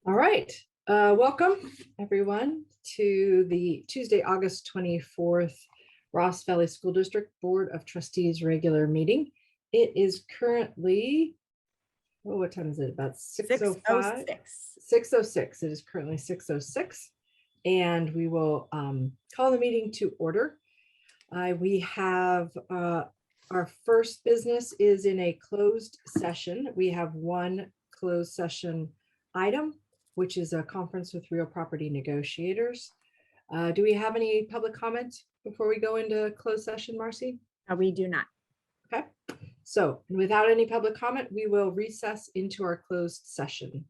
All right. Welcome everyone to the Tuesday, August 24th Ross Valley School District Board of Trustees regular meeting. It is currently, what time is it? About 6:05? 6:06. It is currently 6:06. And we will call the meeting to order. We have our first business is in a closed session. We have one closed session item, which is a conference with real property negotiators. Do we have any public comment before we go into closed session, Marcy? We do not. Okay, so without any public comment, we will recess into our closed session.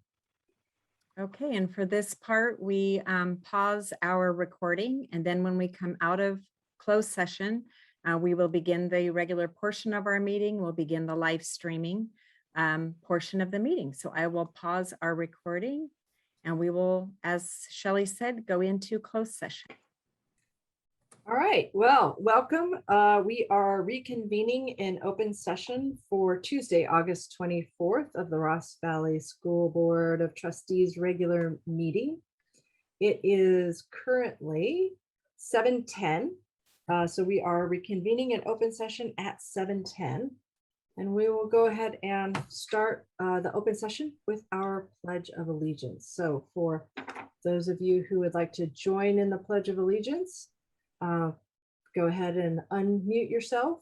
Okay, and for this part, we pause our recording, and then when we come out of closed session, we will begin the regular portion of our meeting. We'll begin the live streaming portion of the meeting. So I will pause our recording, and we will, as Shelley said, go into closed session. All right, well, welcome. We are reconvening in open session for Tuesday, August 24th of the Ross Valley School Board of Trustees regular meeting. It is currently 7:10. So we are reconvening in open session at 7:10. And we will go ahead and start the open session with our Pledge of Allegiance. So for those of you who would like to join in the Pledge of Allegiance, go ahead and unmute yourself,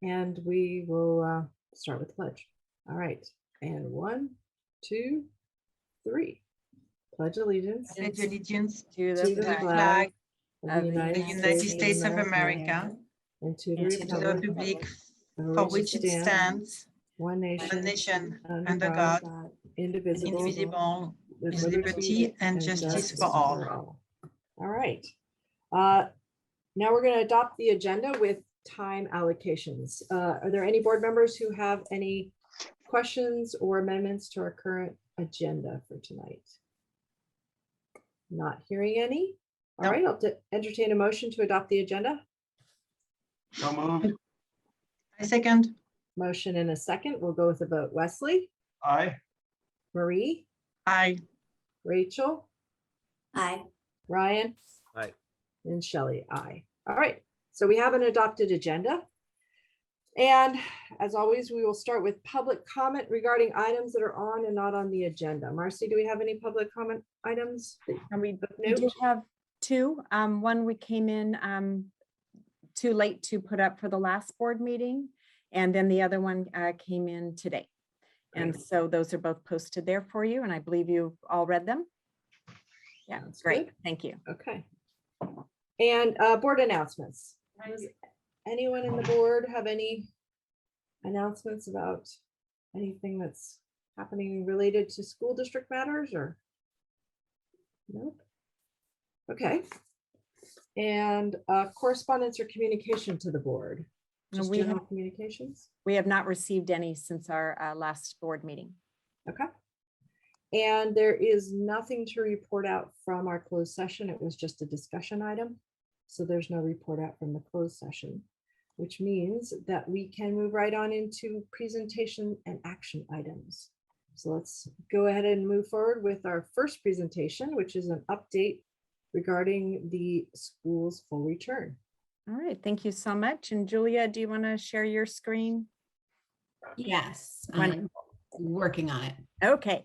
and we will start with the pledge. All right, and 1, 2, 3. Pledge allegiance. Pledge allegiance To to the flag of the United States of America and to and to the republic for which it stands, one one nation, under God, indivisible, indivisible, with with liberty and justice for all. All right. Now we're going to adopt the agenda with time allocations. Are there any board members who have any questions or amendments to our current agenda for tonight? Not hearing any. All right, I'll entertain a motion to adopt the agenda. So moved. I second. Motion in a second. We'll go with a vote. Wesley, Aye. Marie, Aye. Rachel, Aye. Ryan, Aye. and Shelley, aye. All right, so we have an adopted agenda. And as always, we will start with public comment regarding items that are on and not on the agenda. Marcy, do we have any public comment items? And we do have two. One we came in too late to put up for the last board meeting, and then the other one came in today. And Great. so those are both posted there for you, and I believe you've all read them. Yeah, Sounds great. good. Thank you. Okay. And board announcements. Does anyone in the board have any announcements about anything that's happening related to school district matters or? Nope. Okay. And correspondence or communication to the board? No, Just we general have- communications? We have not received any since our last board meeting. Okay. And there is nothing to report out from our closed session. It was just a discussion item. So there's no report out from the closed session, which means that we can move right on into presentation and action items. So let's go ahead and move forward with our first presentation, which is an update regarding the school's full return. All right, thank you so much. And Julia, do you want to share your screen? Yes, Wonderful. I'm working on it. Okay.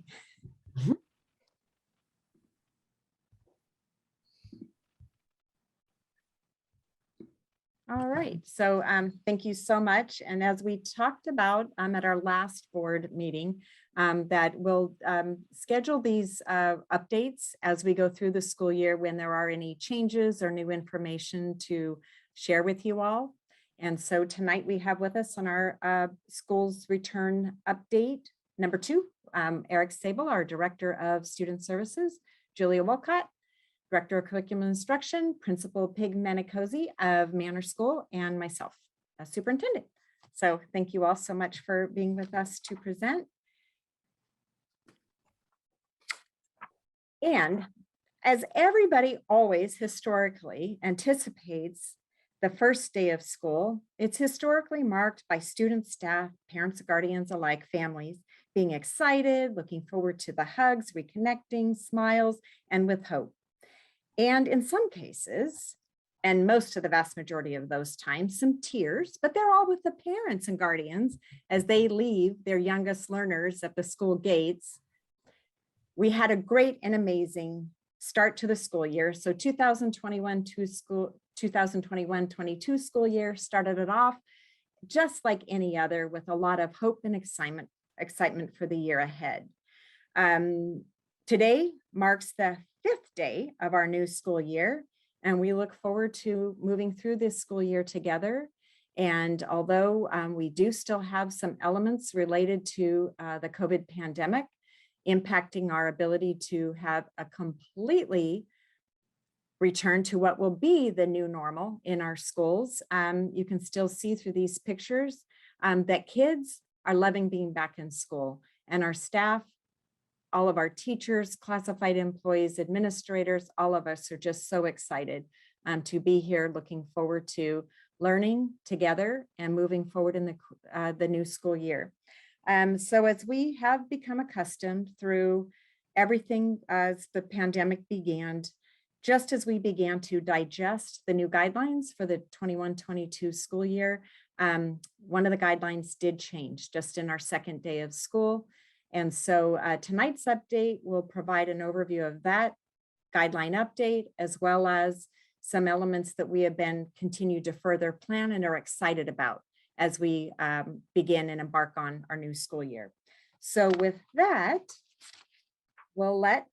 All right, so thank you so much. And as we talked about at our last board meeting, that we'll schedule these updates as we go through the school year when there are any changes or new information to share with you all. And so tonight we have with us on our school's return update number 2, Eric Sable, our Director of Student Services, Julia Wolcott, Director of Curriculum Instruction, Principal Pig Manicosi of Manor School, and myself, as Superintendent. So thank you all so much for being with us to present. And as everybody always historically anticipates the first day of school, it's historically marked by students, staff, parents, guardians alike, families being excited, looking forward to the hugs, reconnecting, smiles, and with hope. And in some cases, and most of the vast majority of those times, some tears, but they're all with the parents and guardians as they leave their youngest learners at the school gates. We had a great and amazing start to the school year. So 2021-22 school year started it off just like any other, with a lot of hope and excitement for the year ahead. Today marks the 5th day of our new school year, and we look forward to moving through this school year together. And although we do still have some elements related to the COVID pandemic impacting our ability to have a completely return to what will be the new normal in our schools, you can still see through these pictures that kids are loving being back in school, and our staff, all of our teachers, classified employees, administrators, all of us are just so excited to be here, looking forward to learning together and moving forward in the new school year. So as we have become accustomed through everything as the pandemic began, just as we began to digest the new guidelines for the 21-22 school year, one of the guidelines did change just in our 2nd day of school. And so tonight's update will provide an overview of that guideline update, as well as some elements that we have been continued to further plan and are excited about as we begin and embark on our new school year. So with that, we'll let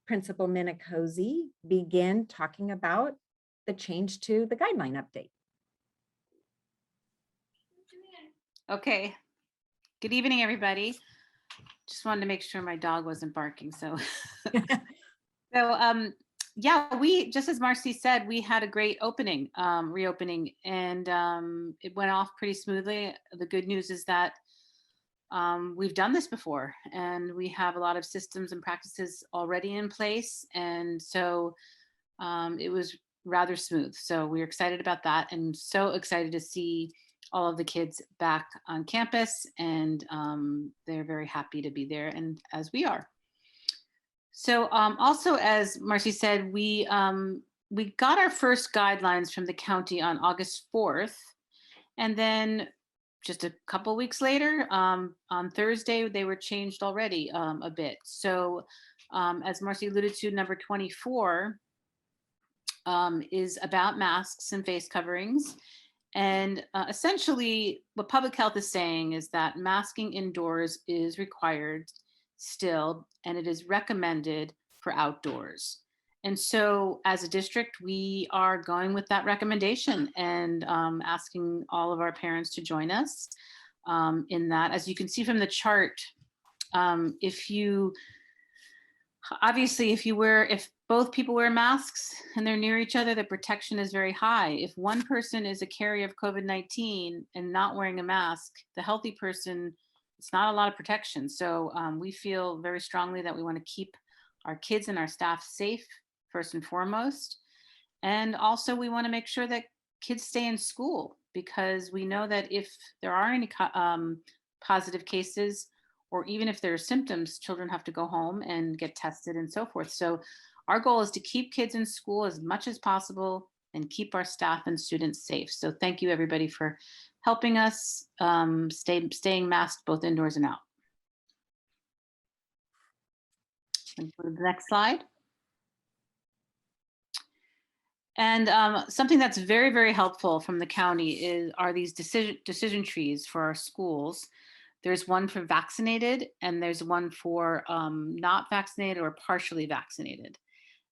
Principal Minicozy begin talking about the change to the guideline update. Okay. Good evening, everybody. Just wanted to make sure my dog wasn't barking. So, yeah, we, just as Marcy said, we had a great reopening, and it went off pretty smoothly. The good news is that we've done this before, and we have a lot of systems and practices already in place. And so it was rather smooth. So we're excited about that, and so excited to see all of the kids back on campus, and they're very happy to be there, and as we are. So also, as Marcy said, we got our first guidelines from the county on August 4th, and then just a couple weeks later, on Thursday, they were changed already a bit. So as Marcy alluded to, number 24 is about masks and face coverings. And essentially what public health is saying is that masking indoors is required still, and it is recommended for outdoors. And so as a district, we are going with that recommendation and asking all of our parents to join us in that. As you can see from the chart, if both people wear masks and they're near each other, the protection is very high. If one person is a carrier of COVID-19 and not wearing a mask, the healthy person, it's not a lot of protection. So we feel very strongly that we want to keep our kids and our staff safe, first and foremost. And also we want to make sure that kids stay in school, because we know that if there are any positive cases, or even if there are symptoms, children have to go home and get tested and so forth. So our goal is to keep kids in school as much as possible and keep our staff and students safe. So thank you, everybody, for helping us staying masked both indoors and out. And go to the next slide. And something that's very, very helpful from the county are these decision trees for our schools. There's one for vaccinated, and there's one for not vaccinated or partially vaccinated.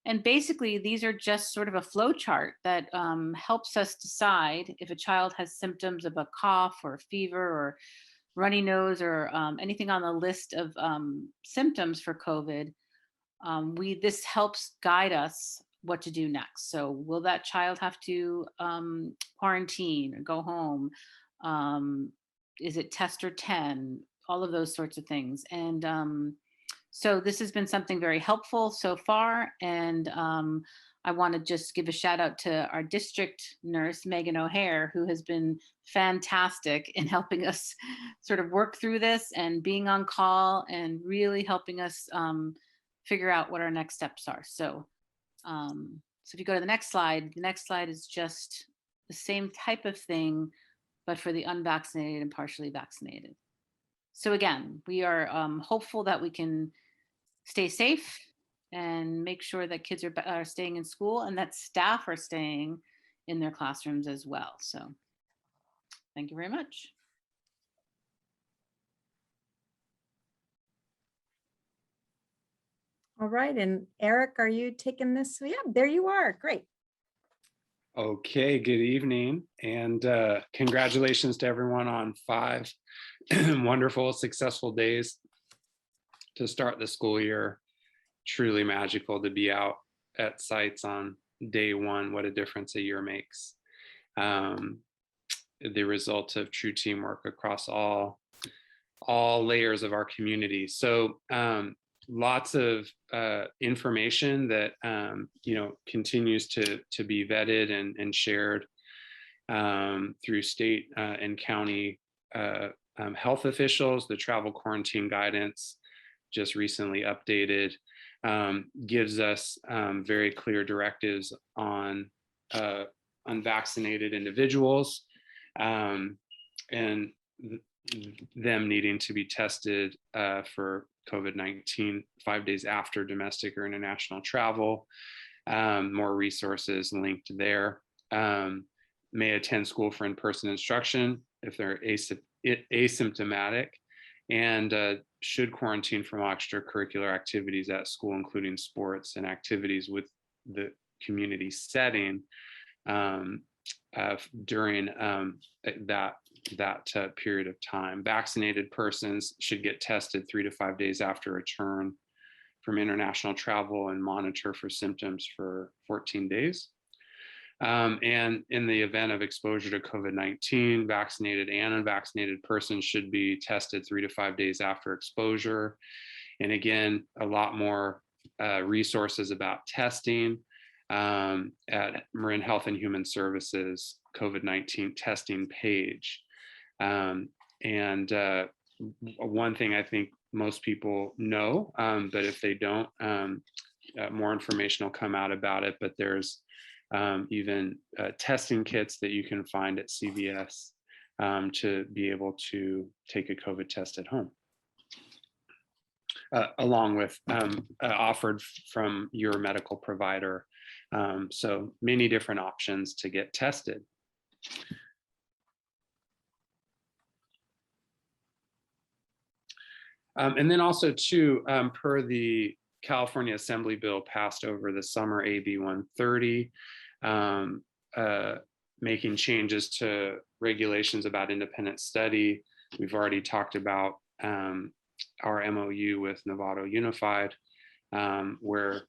And basically, these are just sort of a flow chart that helps us decide if a child has symptoms of a cough or a fever or runny nose or anything on the list of symptoms for COVID. This helps guide us what to do next. So will that child have to quarantine or go home? Is it test or 10? All of those sorts of things. And so this has been something very helpful so far. And I want to just give a shout out to our district nurse, Megan O'Hare, who has been fantastic in helping us sort of work through this and being on call and really helping us figure out what our next steps are. So if you go to the next slide is just the same type of thing, but for the unvaccinated and partially vaccinated. So again, we are hopeful that we can stay safe and make sure that kids are staying in school and that staff are staying in their classrooms as well. So thank you very much. All right, and Eric, are you taking this? Yeah, there you are. Great. Okay, good evening, and congratulations to everyone on 5 wonderful, successful days to start the school year. Truly magical to be out at sites on day 1. What a difference a year makes. The result of true teamwork across all layers of our community. So lots of information that continues to be vetted and shared through state and county health officials. The travel quarantine guidance, just recently updated, gives us very clear directives on unvaccinated individuals and them needing to be tested for COVID-19 5 days after domestic or international travel. More resources linked there. May attend school for in-person instruction if they're asymptomatic, and should quarantine from extracurricular activities at school, including sports and activities with the community setting during that period of time. Vaccinated persons should get tested 3 to 5 days after return from international travel and monitor for symptoms for 14 days. And in the event of exposure to COVID-19, vaccinated and unvaccinated persons should be tested 3 to 5 days after exposure. And again, a lot more resources about testing at Marin Health and Human Services COVID-19 testing page. And one thing I think most people know, but if they don't, more information will come out about it. But there's even testing kits that you can find at CVS to be able to take a COVID test at home, along with offered from your medical provider. So many different options to get tested. And then also too, per the California Assembly bill passed over the summer, AB 130, making changes to regulations about independent study. We've already talked about our MOU with Novato Unified, where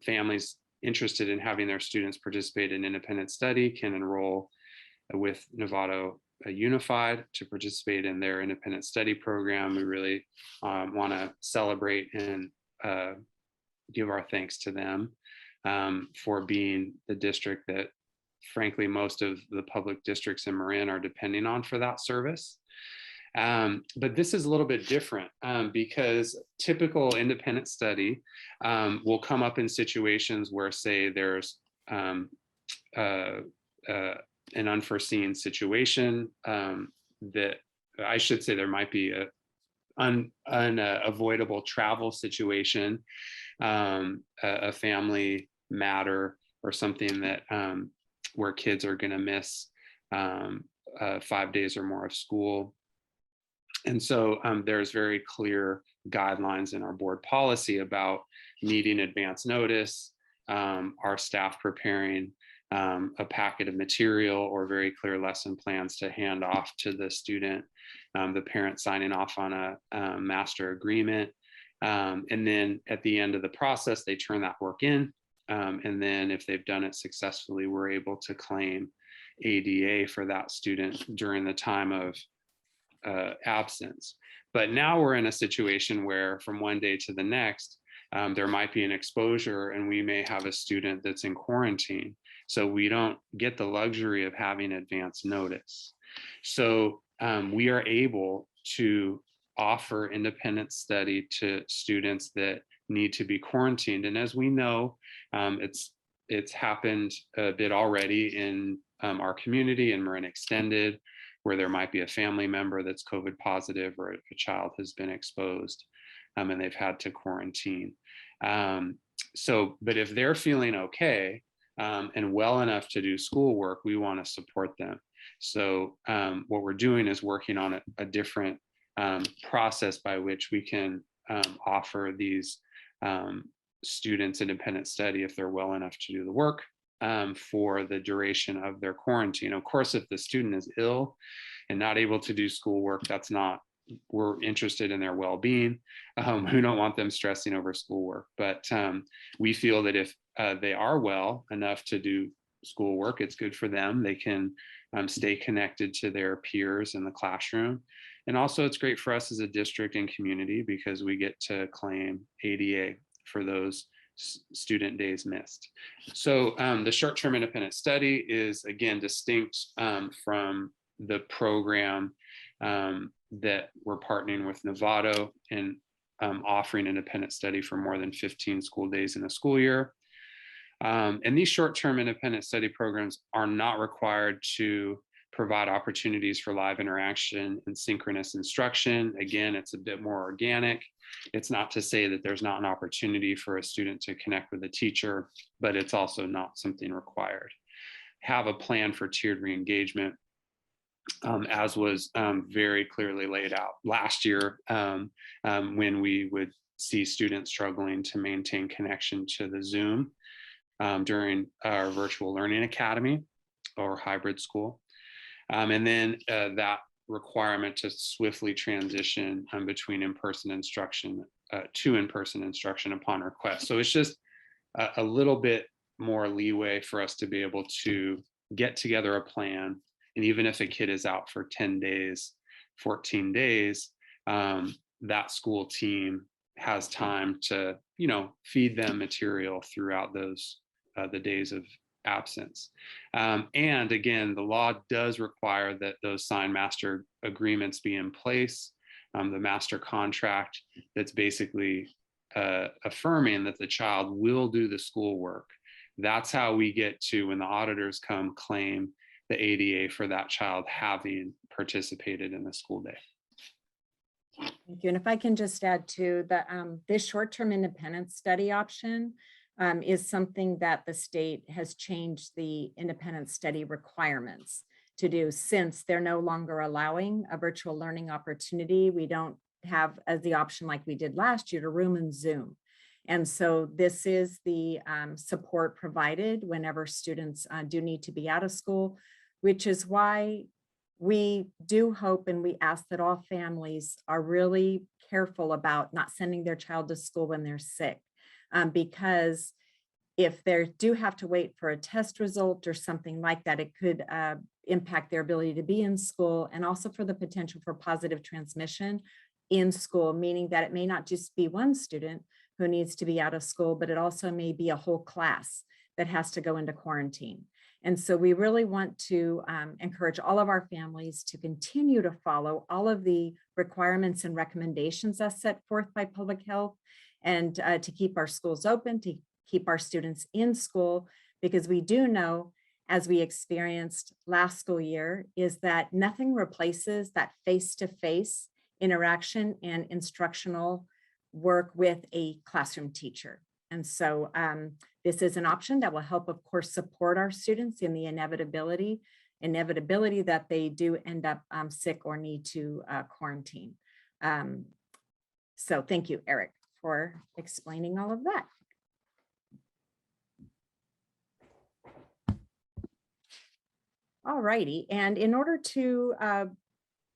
families interested in having their students participate in independent study can enroll with Novato Unified to participate in their independent study program. We really want to celebrate and give our thanks to them for being the district that, frankly, most of the public districts in Marin are depending on for that service. But this is a little bit different because typical independent study will come up in situations where, say, there's an unforeseen situation that I should say there might be an unavoidable travel situation, a family matter, or something that where kids are going to miss 5 days or more of school. And so there's very clear guidelines in our board policy about needing advance notice, our staff preparing a packet of material or very clear lesson plans to hand off to the student, the parent signing off on a master agreement. And then at the end of the process, they turn that work in. And then if they've done it successfully, we're able to claim ADA for that student during the time of absence. But now we're in a situation where from one day to the next, there might be an exposure and we may have a student that's in quarantine. So we don't get the luxury of having advance notice. So we are able to offer independent study to students that need to be quarantined. And as we know, it's happened a bit already in our community in Marin Extended, where there might be a family member that's COVID positive or a child has been exposed and they've had to quarantine. But if they're feeling okay and well enough to do schoolwork, we want to support them. So what we're doing is working on a different process by which we can offer these students independent study if they're well enough to do the work for the duration of their quarantine. Of course, if the student is ill and not able to do schoolwork, we're interested in their well-being. We don't want them stressing over schoolwork, but we feel that if they are well enough to do schoolwork, it's good for them. They can stay connected to their peers in the classroom. And also it's great for us as a district and community because we get to claim ADA for those student days missed. So the short-term independent study is again distinct from the program that we're partnering with Novato and offering independent study for more than 15 school days in a school year. And these short-term independent study programs are not required to provide opportunities for live interaction and synchronous instruction. Again, it's a bit more organic. It's not to say that there's not an opportunity for a student to connect with a teacher, but it's also not something required. Have a plan for tiered re-engagement, as was very clearly laid out last year when we would see students struggling to maintain connection to the Zoom during our virtual learning academy or hybrid school. And then that requirement to swiftly transition between in-person instruction to in-person instruction upon request. So it's just a little bit more leeway for us to be able to get together a plan. And even if a kid is out for 10 days, 14 days, that school team has time to, feed them material throughout those the days of absence. And again, the law does require that those signed master agreements be in place. The master contract that's basically affirming that the child will do the schoolwork. That's how we get to, when the auditors come, claim the ADA for that child having participated in the school day. Thank you. And if I can just add to that, this short-term independent study option is something that the state has changed the independent study requirements to do, since they're no longer allowing a virtual learning opportunity. We don't have as the option like we did last year to room and Zoom. And so this is the support provided whenever students do need to be out of school, which is why we do hope and we ask that all families are really careful about not sending their child to school when they're sick. Because if they do have to wait for a test result or something like that, it could impact their ability to be in school, and also for the potential for positive transmission in school, meaning that it may not just be one student who needs to be out of school, but it also may be a whole class that has to go into quarantine. And so we really want to encourage all of our families to continue to follow all of the requirements and recommendations as set forth by public health, and to keep our schools open, to keep our students in school, because we do know, as we experienced last school year, is that nothing replaces that face-to-face interaction and instructional work with a classroom teacher. And so this is an option that will help, of course, support our students in the inevitability that they do end up sick or need to quarantine. So thank you, Eric, for explaining all of that. All righty, and in order to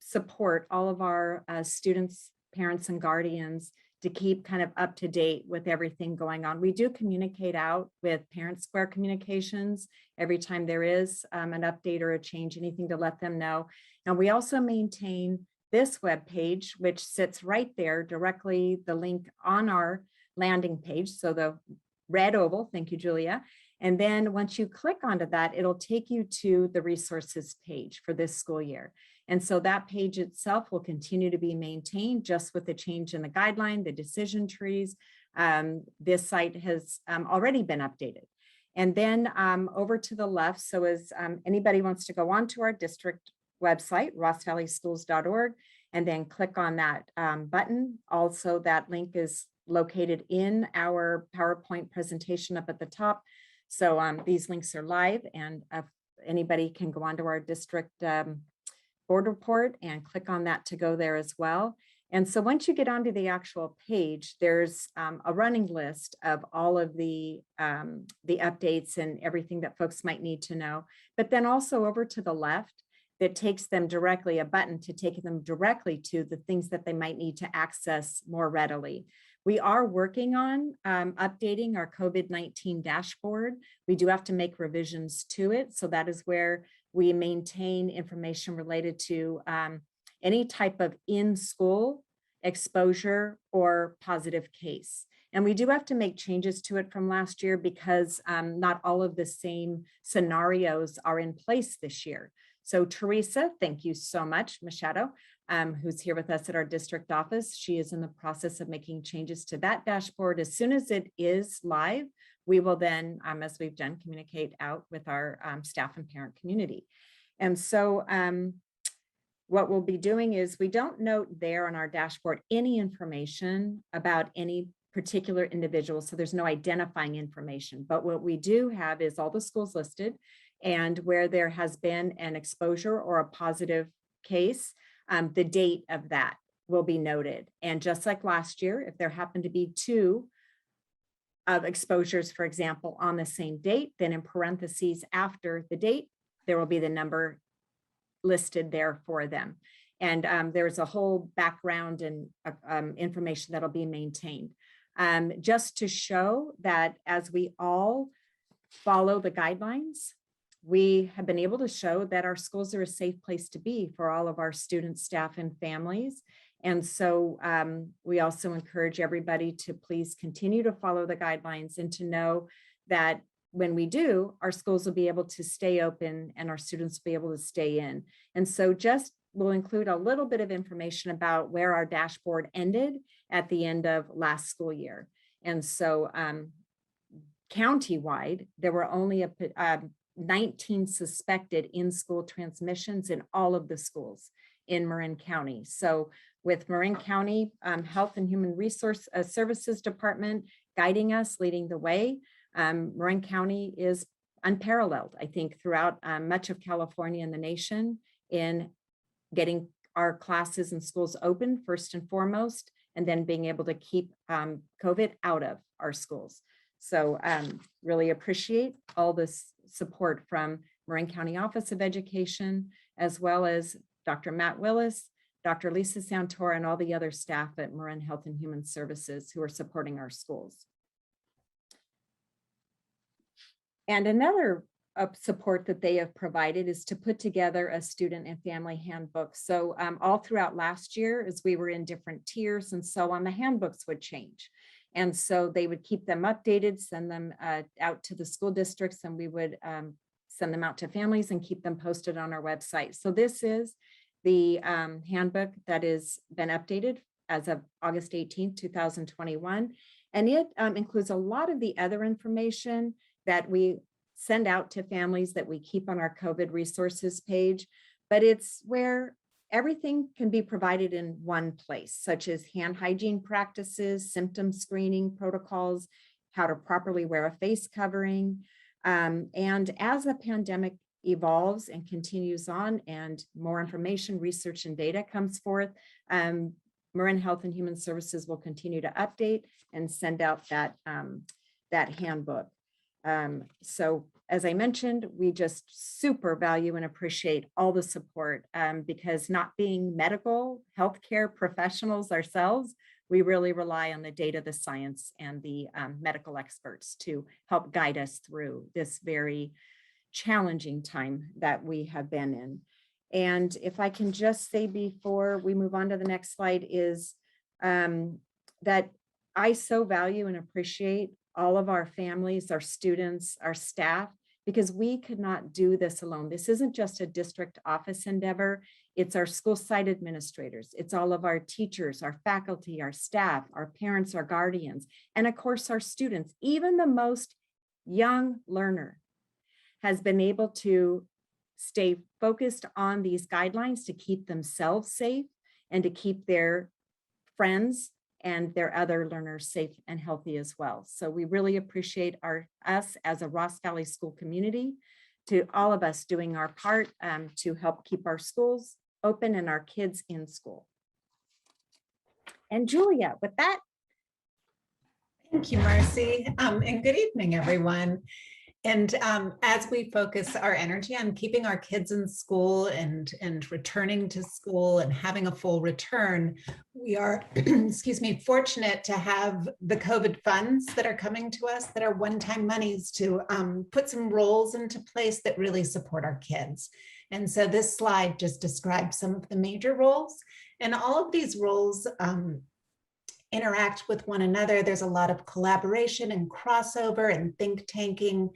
support all of our students, parents, and guardians to keep kind of up to date with everything going on, we do communicate out with Parent Square Communications every time there is an update or a change, anything to let them know. And we also maintain this web page, which sits right there directly, the link on our landing page. So the red oval, thank you, Julia. And then once you click onto that, it'll take you to the resources page for this school year. And so that page itself will continue to be maintained just with the change in the guideline, the decision trees. This site has already been updated. And then over to the left, so as anybody wants to go onto our district website, rossvalleyschools.org, and then click on that button. Also, that link is located in our PowerPoint presentation up at the top. So these links are live, and anybody can go onto our district board report and click on that to go there as well. And so once you get onto the actual page, there's a running list of all of the updates and everything that folks might need to know. But then also over to the left, that takes them directly, a button to take them directly to the things that they might need to access more readily. We are working on updating our COVID-19 dashboard. We do have to make revisions to it. So that is where we maintain information related to any type of in-school exposure or positive case. And we do have to make changes to it from last year because not all of the same scenarios are in place this year. So Teresa, thank you so much, Machado, who's here with us at our district office. She is in the process of making changes to that dashboard. As soon as it is live, we will then, as we've done, communicate out with our staff and parent community. And so what we'll be doing is we don't note there on our dashboard any information about any particular individual. So there's no identifying information. But what we do have is all the schools listed, and where there has been an exposure or a positive case, the date of that will be noted. And just like last year, if there happened to be 2 of exposures, for example, on the same date, then in parentheses after the date, there will be the number listed there for them. And there's a whole background and information that'll be maintained. Just to show that as we all follow the guidelines, we have been able to show that our schools are a safe place to be for all of our students, staff, and families. And so we also encourage everybody to please continue to follow the guidelines and to know that when we do, our schools will be able to stay open and our students will be able to stay in. And so just we'll include a little bit of information about where our dashboard ended at the end of last school year. And so countywide, there were only 19 suspected in-school transmissions in all of the schools in Marin County. So with Marin County Health and Human Resource Services Department guiding us, leading the way, Marin County is unparalleled, I think, throughout much of California and the nation in getting our classes and schools open first and foremost, and then being able to keep COVID out of our schools. So really appreciate all this support from Marin County Office of Education, as well as Dr. Matt Willis, Dr. Lisa Santora, and all the other staff at Marin Health and Human Services who are supporting our schools. And another support that they have provided is to put together a student and family handbook. So all throughout last year, as we were in different tiers and so on, the handbooks would change. And so they would keep them updated, send them out to the school districts, and we would send them out to families and keep them posted on our website. So this is the handbook that has been updated as of August 18th, 2021. And it includes a lot of the other information that we send out to families that we keep on our COVID resources page, but it's where everything can be provided in one place, such as hand hygiene practices, symptom screening protocols, how to properly wear a face covering. And as the pandemic evolves and continues on and more information, research, and data comes forth, Marin Health and Human Services will continue to update and send out that handbook. So as I mentioned, we just super value and appreciate all the support because not being medical healthcare professionals ourselves, we really rely on the data, the science, and the medical experts to help guide us through this very challenging time that we have been in. And if I can just say before we move on to the next slide is that I so value and appreciate all of our families, our students, our staff, because we could not do this alone. This isn't just a district office endeavor. It's our school site administrators. It's all of our teachers, our faculty, our staff, our parents, our guardians, and of course, our students. Even the most young learner has been able to stay focused on these guidelines to keep themselves safe and to keep their friends and their other learners safe and healthy as well. So we really appreciate us as a Ross Valley school community, to all of us doing our part to help keep our schools open and our kids in school. And Julia, with that. Thank you, Marcy. And good evening, everyone. And as we focus our energy on keeping our kids in school and returning to school and having a full return, we are, excuse me, fortunate to have the COVID funds that are coming to us that are one-time monies to put some roles into place that really support our kids. And so this slide just describes some of the major roles, and all of these roles interact with one another. There's a lot of collaboration and crossover and think tanking,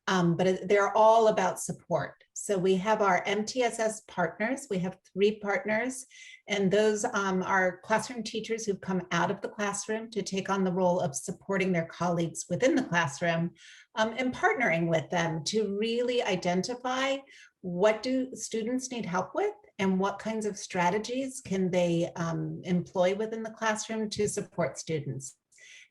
but they're all about support. So we have our MTSS partners. We have 3 partners, and those are classroom teachers who've come out of the classroom to take on the role of supporting their colleagues within the classroom and partnering with them to really identify what do students need help with and what kinds of strategies can they employ within the classroom to support students.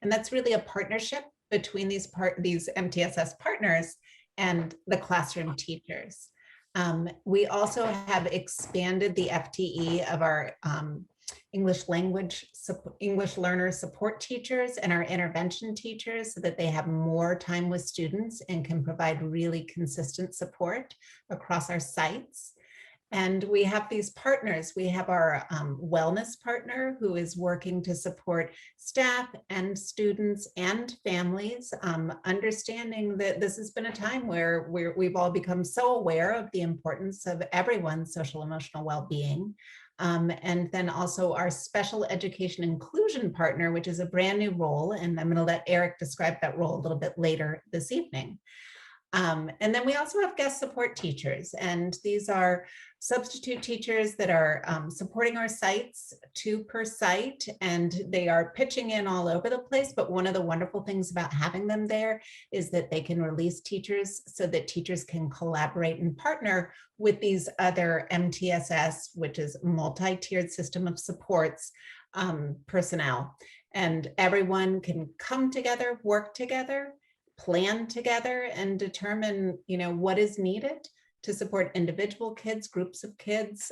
And that's really a partnership between these MTSS partners and the classroom teachers. We also have expanded the FTE of our English learner support teachers and our intervention teachers so that they have more time with students and can provide really consistent support across our sites. And we have these partners. We have our wellness partner who is working to support staff and students and families, understanding that this has been a time where we've all become so aware of the importance of everyone's social emotional well-being. And then also our special education inclusion partner, which is a brand new role. And I'm going to let Eric describe that role a little bit later this evening. And then we also have guest support teachers, and these are substitute teachers that are supporting our sites, 2 per site, and they are pitching in all over the place. But one of the wonderful things about having them there is that they can release teachers so that teachers can collaborate and partner with these other MTSS, which is multi-tiered system of supports personnel. And everyone can come together, work together, plan together, and determine, what is needed to support individual kids, groups of kids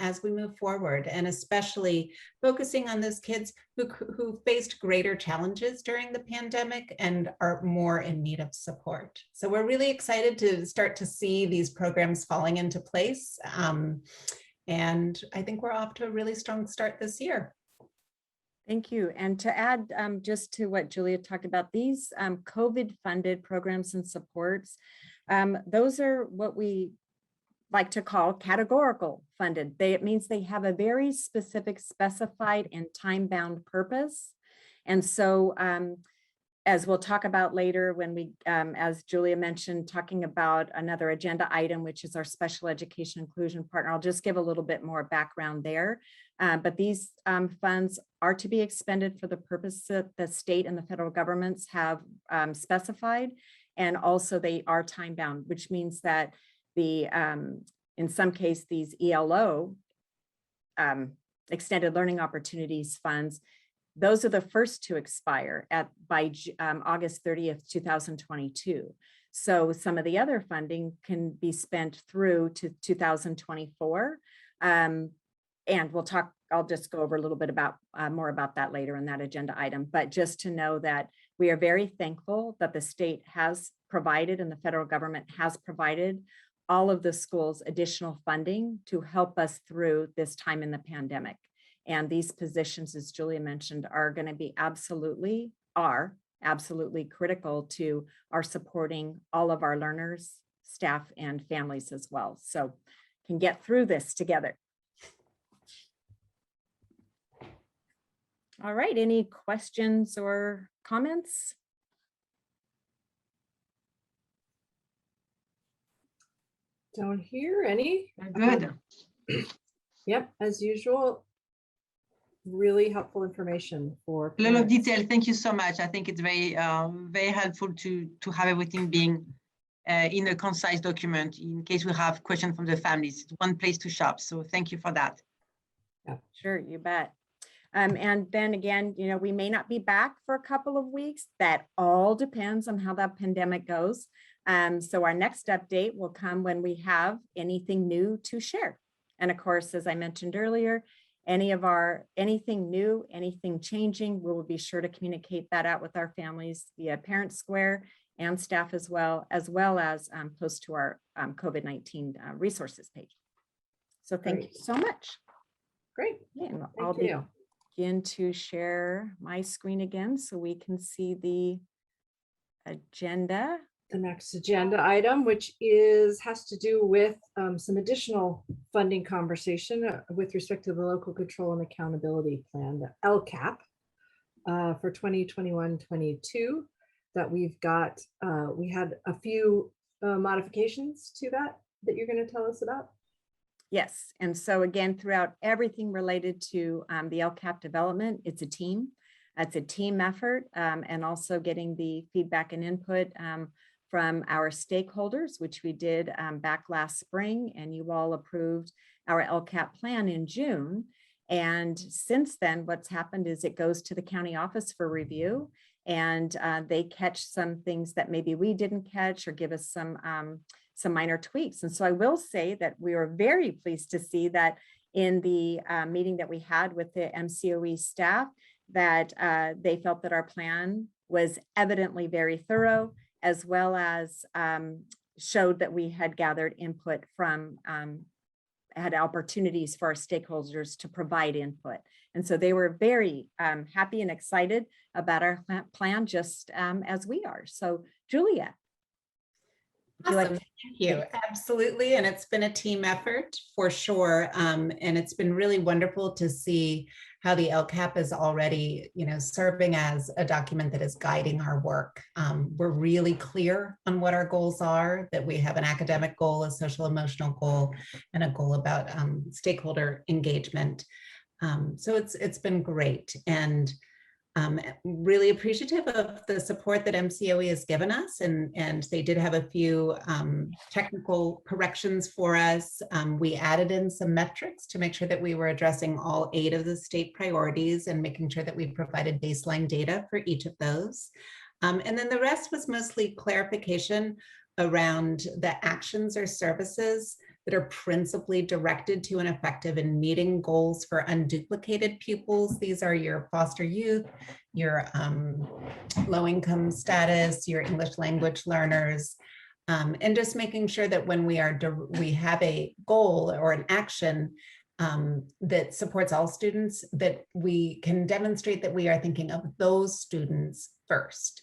as we move forward, and especially focusing on those kids who faced greater challenges during the pandemic and are more in need of support. So we're really excited to start to see these programs falling into place. And I think we're off to a really strong start this year. Thank you. And to add just to what Julia talked about, these COVID-funded programs and supports, those are what we like to call categorical funded. It means they have a very specific, specified, and time-bound purpose. And so as we'll talk about later when we, as Julia mentioned, talking about another agenda item, which is our special education inclusion partner, I'll just give a little bit more background there. But these funds are to be expended for the purpose that the state and the federal governments have specified. And also they are time bound, which means that the, in some case, these ELO, extended learning opportunities funds, those are the first to expire by August 30th, 2022. So some of the other funding can be spent through to 2024. And I'll just go over a little bit about more about that later in that agenda item. But just to know that we are very thankful that the state has provided and the federal government has provided all of the schools additional funding to help us through this time in the pandemic. And these positions, as Julia mentioned, are going to be absolutely critical to our supporting all of our learners, staff, and families as well. So can get through this together. All right, any questions or comments? Don't hear any. Good. Yep, as usual, really helpful information for A lot of parents. detail. Thank you so much. I think it's very helpful to have everything being in a concise document in case we have questions from the families. It's one place to shop. So thank you for that. Sure, you bet. And then again, you know, we may not be back for a couple of weeks. That all depends on how that pandemic goes. So our next update will come when we have anything new to share. And of course, as I mentioned earlier, anything new, anything changing, we will be sure to communicate that out with our families via Parent Square and staff as well as post to our COVID-19 resources page. So thank you so much. Great, And thank I'll you. begin to share my screen again so we can see the agenda. The next agenda item, which has to do with some additional funding conversation with respect to the Local Control and Accountability Plan, the LCAP, for 2021-22 that we've got. We had a few modifications to that you're going to tell us about. Yes, and so again, throughout everything related to the LCAP development, it's a team. It's a team effort, and also getting the feedback and input from our stakeholders, which we did back last spring, and you all approved our LCAP plan in June. And since then, what's happened is it goes to the county office for review, and they catch some things that maybe we didn't catch or give us some minor tweaks. And so I will say that we were very pleased to see that in the meeting that we had with the MCOE staff, that they felt that our plan was evidently very thorough, as well as showed that we had gathered input from, had opportunities for our stakeholders to provide input. And so they were very happy and excited about our plan, just as we are. So Julia. Awesome. Thank you. Absolutely. And it's been a team effort for sure. And it's been really wonderful to see how the LCAP is already, serving as a document that is guiding our work. We're really clear on what our goals are, that we have an academic goal, a social emotional goal, and a goal about stakeholder engagement. So it's been great. And really appreciative of the support that MCOE has given us, and they did have a few technical corrections for us. We added in some metrics to make sure that we were addressing all 8 of the state priorities and making sure that we provided baseline data for each of those. And then the rest was mostly clarification around the actions or services that are principally directed to and effective in meeting goals for unduplicated pupils. These are your foster youth, your low-income status, your English language learners, and just making sure that when we have a goal or an action that supports all students, that we can demonstrate that we are thinking of those students first.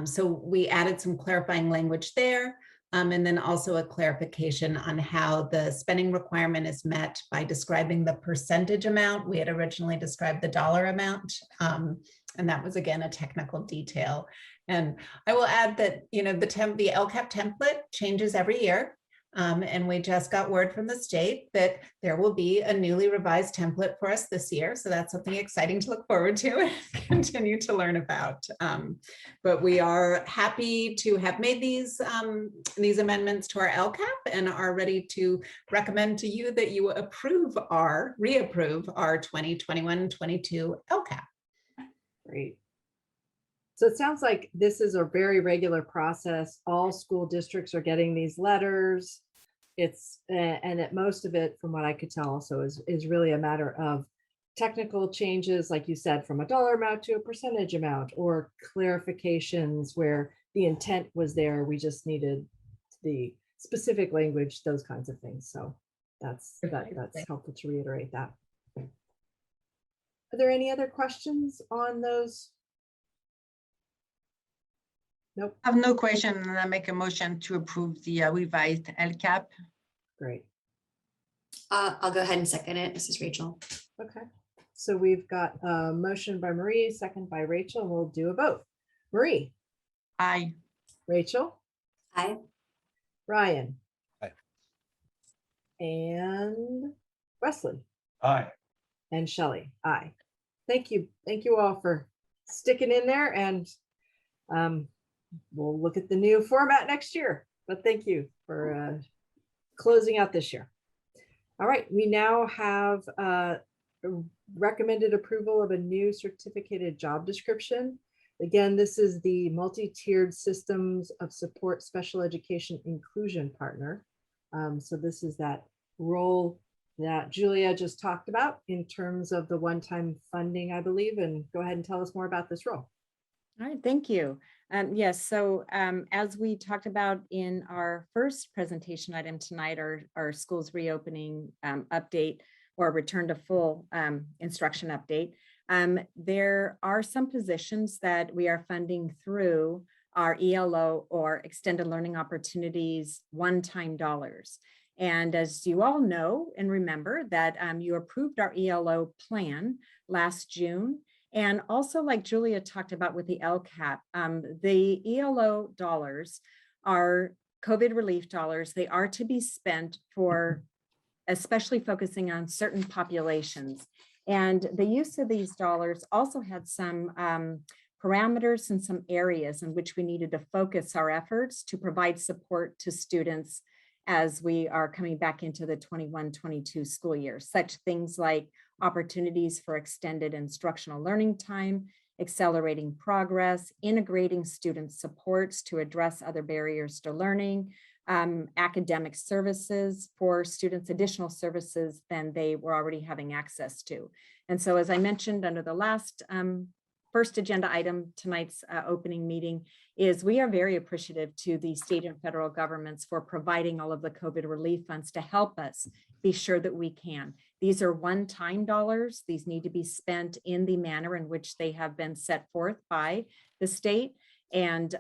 So we added some clarifying language there. And then also a clarification on how the spending requirement is met by describing the percentage amount. We had originally described the dollar amount, and that was again a technical detail. And I will add that the LCAP template changes every year, and we just got word from the state that there will be a newly revised template for us this year. So that's something exciting to look forward to and continue to learn about. But we are happy to have made these amendments to our LCAP and are ready to recommend to you that you reapprove our 2021-22 LCAP. Great. So it sounds like this is a very regular process. All school districts are getting these letters. And at most of it, from what I could tell also, is really a matter of technical changes, like you said, from a dollar amount to a percentage amount, or clarifications where the intent was there. We just needed the specific language, those kinds of things. So that's helpful to reiterate that. Are there any other questions on those? Nope. I have no question, and I make a motion to approve the revised LCAP. Great. I'll go ahead and second it. This is Rachel. Okay. so we've got a motion by Marie, second by Rachel, and we'll do a vote. Marie, Aye. Rachel, Aye. Ryan. Aye. And Wesley Aye. and Shelley. Aye. Thank you. Thank you all for sticking in there, and we'll look at the new format next year. But thank you for closing out this year. All right, we now have recommended approval of a new certificated job description. Again, this is the multi-tiered systems of support special education inclusion partner. So this is that role that Julia just talked about in terms of the one-time funding, I believe, and go ahead and tell us more about this role. All right, thank you. Yes, so as we talked about in our first presentation item tonight, our schools reopening update or return to full instruction update, there are some positions that we are funding through our ELO or extended learning opportunities one-time dollars. And as you all know and remember that you approved our ELO plan last June. And also, like Julia talked about with the LCAP, the ELO dollars are COVID relief dollars. They are to be spent for especially focusing on certain populations. And the use of these dollars also had some parameters and some areas in which we needed to focus our efforts to provide support to students as we are coming back into the 21-22 school year, such things like opportunities for extended instructional learning time, accelerating progress, integrating student supports to address other barriers to learning, academic services for students, additional services than they were already having access to. And so, as I mentioned under the last first agenda item, tonight's opening meeting, is we are very appreciative to the state and federal governments for providing all of the COVID relief funds to help us be sure that we can. These are one-time dollars. These need to be spent in the manner in which they have been set forth by the state. And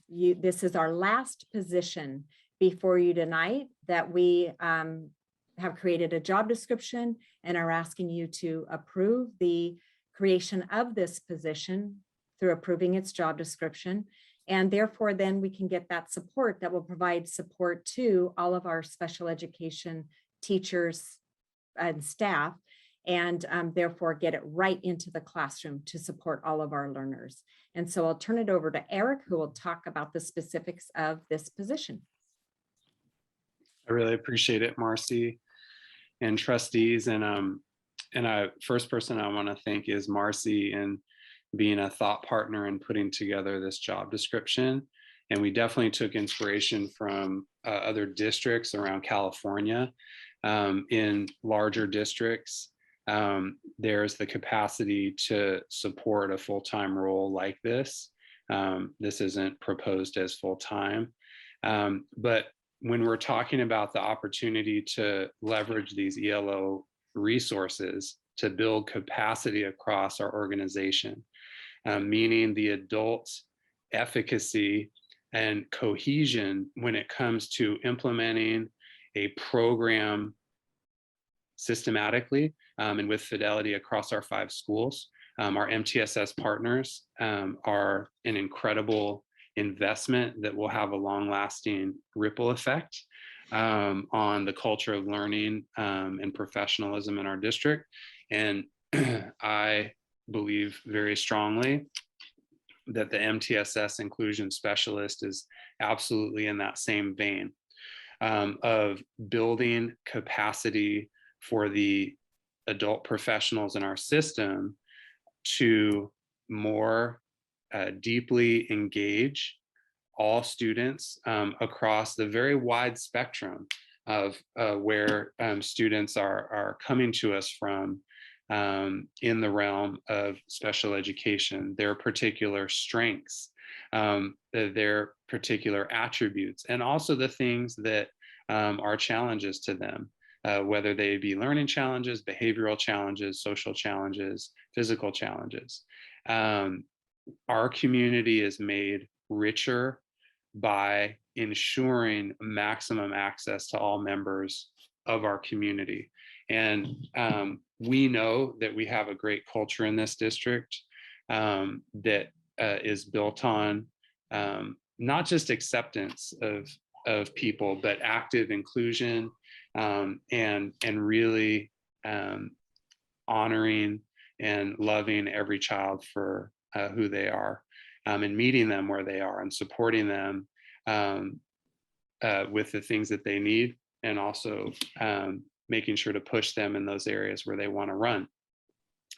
this is our last position before you tonight that we have created a job description and are asking you to approve the creation of this position through approving its job description. And therefore, then we can get that support that will provide support to all of our special education teachers and staff, and therefore get it right into the classroom to support all of our learners. And so I'll turn it over to Eric, who will talk about the specifics of this position. I really appreciate it, Marcy and trustees. And first person I want to thank is Marcy and being a thought partner in putting together this job description. And we definitely took inspiration from other districts around California. In larger districts, there's the capacity to support a full-time role like this. This isn't proposed as full-time, but when we're talking about the opportunity to leverage these ELO resources to build capacity across our organization, meaning the adults' efficacy and cohesion when it comes to implementing a program systematically and with fidelity across our 5 schools. Our MTSS partners are an incredible investment that will have a long-lasting ripple effect on the culture of learning and professionalism in our district. And I believe very strongly that the MTSS inclusion specialist is absolutely in that same vein of building capacity for the adult professionals in our system to more deeply engage all students across the very wide spectrum of where students are coming to us from in the realm of special education, their particular strengths, their particular attributes, and also the things that are challenges to them, whether they be learning challenges, behavioral challenges, social challenges, physical challenges. Our community is made richer by ensuring maximum access to all members of our community. And we know that we have a great culture in this district that is built on not just acceptance of people, but active inclusion and really honoring and loving every child for who they are, and meeting them where they are and supporting them with the things that they need, and also making sure to push them in those areas where they want to run.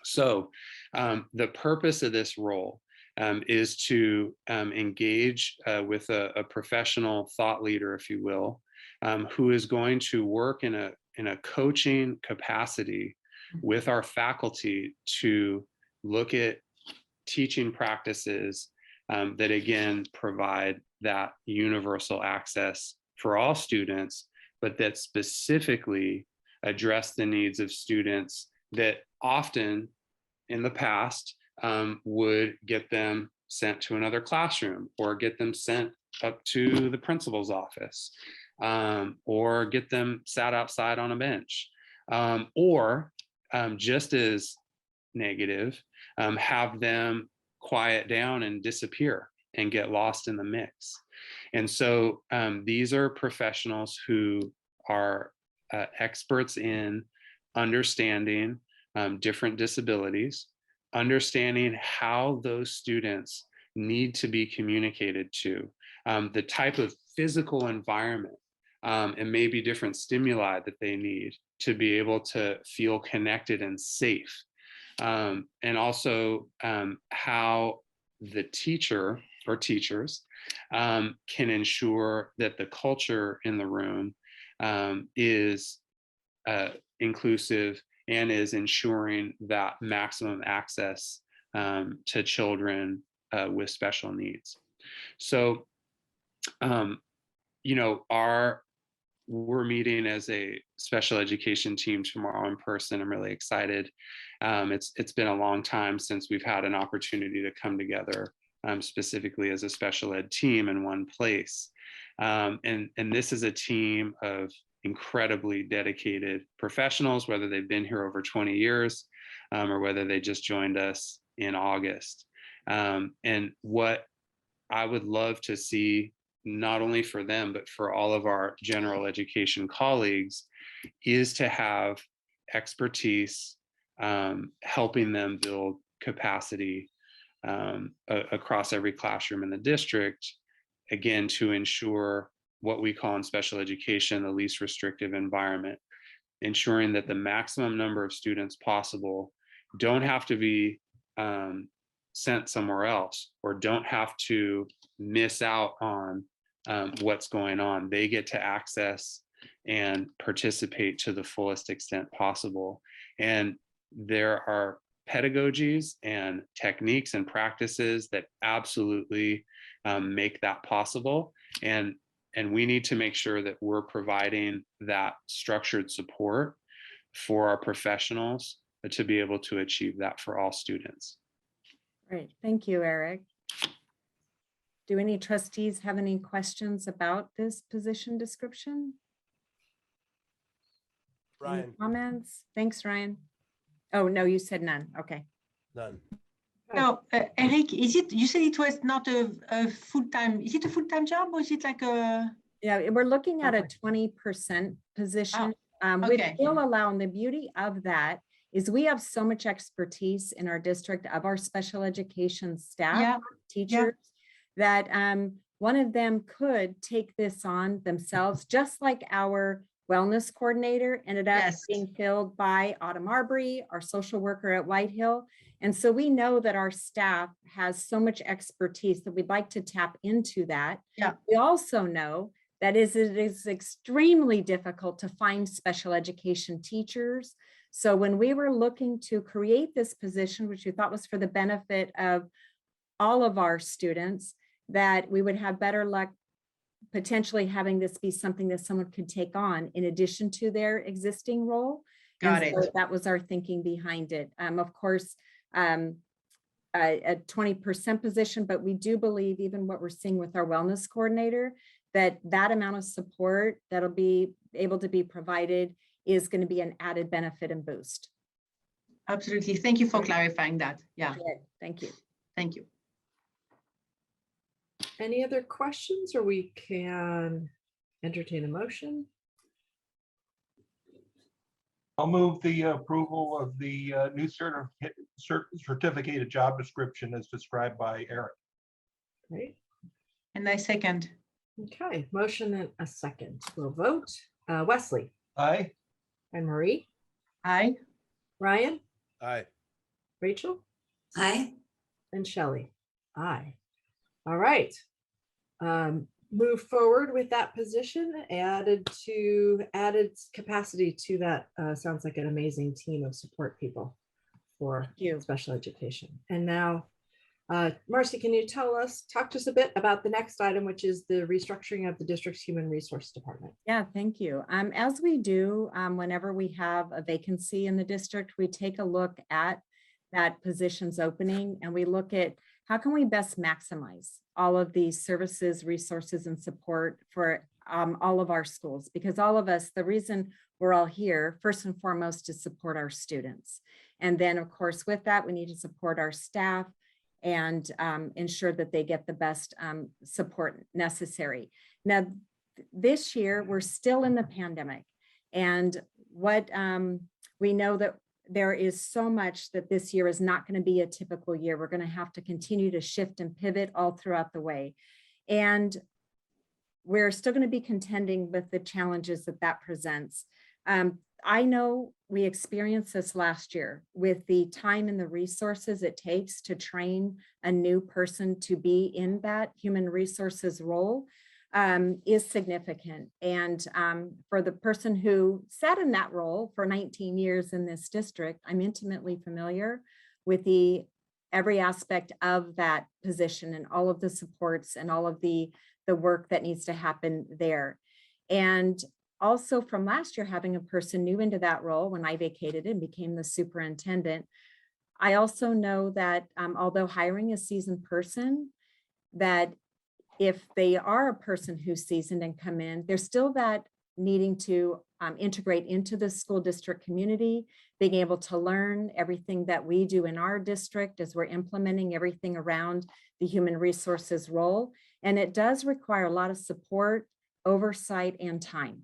So the purpose of this role is to engage with a professional thought leader, if you will, who is going to work in a coaching capacity with our faculty to look at teaching practices that again provide that universal access for all students, but that specifically address the needs of students that often in the past would get them sent to another classroom, or get them sent up to the principal's office, or get them sat outside on a bench, or just as negative, have them quiet down and disappear and get lost in the mix. And so these are professionals who are experts in understanding different disabilities, understanding how those students need to be communicated to, the type of physical environment and maybe different stimuli that they need to be able to feel connected and safe. And also how the teacher or teachers can ensure that the culture in the room is inclusive and is ensuring that maximum access to children with special needs. So, you know, we're meeting as a special education team tomorrow in person. I'm really excited. It's been a long time since we've had an opportunity to come together specifically as a special ed team in one place. And this is a team of incredibly dedicated professionals, whether they've been here over 20 years or whether they just joined us in August. And what I would love to see, not only for them, but for all of our general education colleagues, is to have expertise helping them build capacity across every classroom in the district, again, to ensure what we call in special education the least restrictive environment, ensuring that the maximum number of students possible don't have to be sent somewhere else, or don't have to miss out on what's going on. They get to access and participate to the fullest extent possible. And there are pedagogies and techniques and practices that absolutely make that possible. And we need to make sure that we're providing that structured support for our professionals to be able to achieve that for all students. Great, thank you, Eric. Do any trustees have any questions about this position description? Any Ryan, comments? Thanks, Ryan. Oh, no, you said none. Okay. none. No, Eric, is it, you said it was not a full-time, is it a full-time job, or is it like a? Yeah, we're looking at a Okay. 20% position, which okay. will allow, and the beauty of that is we have so much expertise in our district of our special education staff, Yeah, teachers, that one of them could take this on themselves, just like our wellness coordinator ended up Yes. being filled by Autumn Arbery, our social worker at White Hill. And so we know that our staff has so much expertise that we'd like to tap into that. Yeah. We also know that it is extremely difficult to find special education teachers. So when we were looking to create this position, which we thought was for the benefit of all of our students, that we would have better luck potentially having this be something that someone could take on in addition to their existing role. Got And it. so that was our thinking behind it. Of course, a 20% position, but we do believe, even what we're seeing with our wellness coordinator, that amount of support that'll be able to be provided is going to be an added benefit and boost. Absolutely. Thank you for clarifying that. Yeah, Good. Thank you. thank you. Any other questions, or we can entertain a motion? I'll move the approval of the new certificated job description as described by Eric. Right. And I second. Okay, motion and a second. We'll vote. Wesley Aye. and Marie, Aye. Ryan, Aye. Rachel, Aye. and Shelley. Aye. All right. Move forward with that position, added capacity to that. Sounds like an amazing team of support people for Thank you. special education. And now, Marcy, can you talk to us a bit about the next item, which is the restructuring of the district's human resource department? Yeah, thank you. As we do, whenever we have a vacancy in the district, we take a look at that position's opening and we look at how can we best maximize all of these services, resources, and support for all of our schools, because all of us, the reason we're all here, first and foremost, to support our students. And then, of course, with that, we need to support our staff and ensure that they get the best support necessary. Now, this year, we're still in the pandemic. And what we know that there is so much that this year is not going to be a typical year. We're going to have to continue to shift and pivot all throughout the way. And we're still going to be contending with the challenges that presents. I know we experienced this last year with the time and the resources it takes to train a new person to be in that human resources role is significant. And for the person who sat in that role for 19 years in this district, I'm intimately familiar with every aspect of that position and all of the supports and all of the work that needs to happen there. And also from last year, having a person new into that role when I vacated and became the superintendent, I also know that although hiring a seasoned person, that if they are a person who's seasoned and come in, there's still that needing to integrate into the school district community, being able to learn everything that we do in our district as we're implementing everything around the human resources role. And it does require a lot of support, oversight, and time.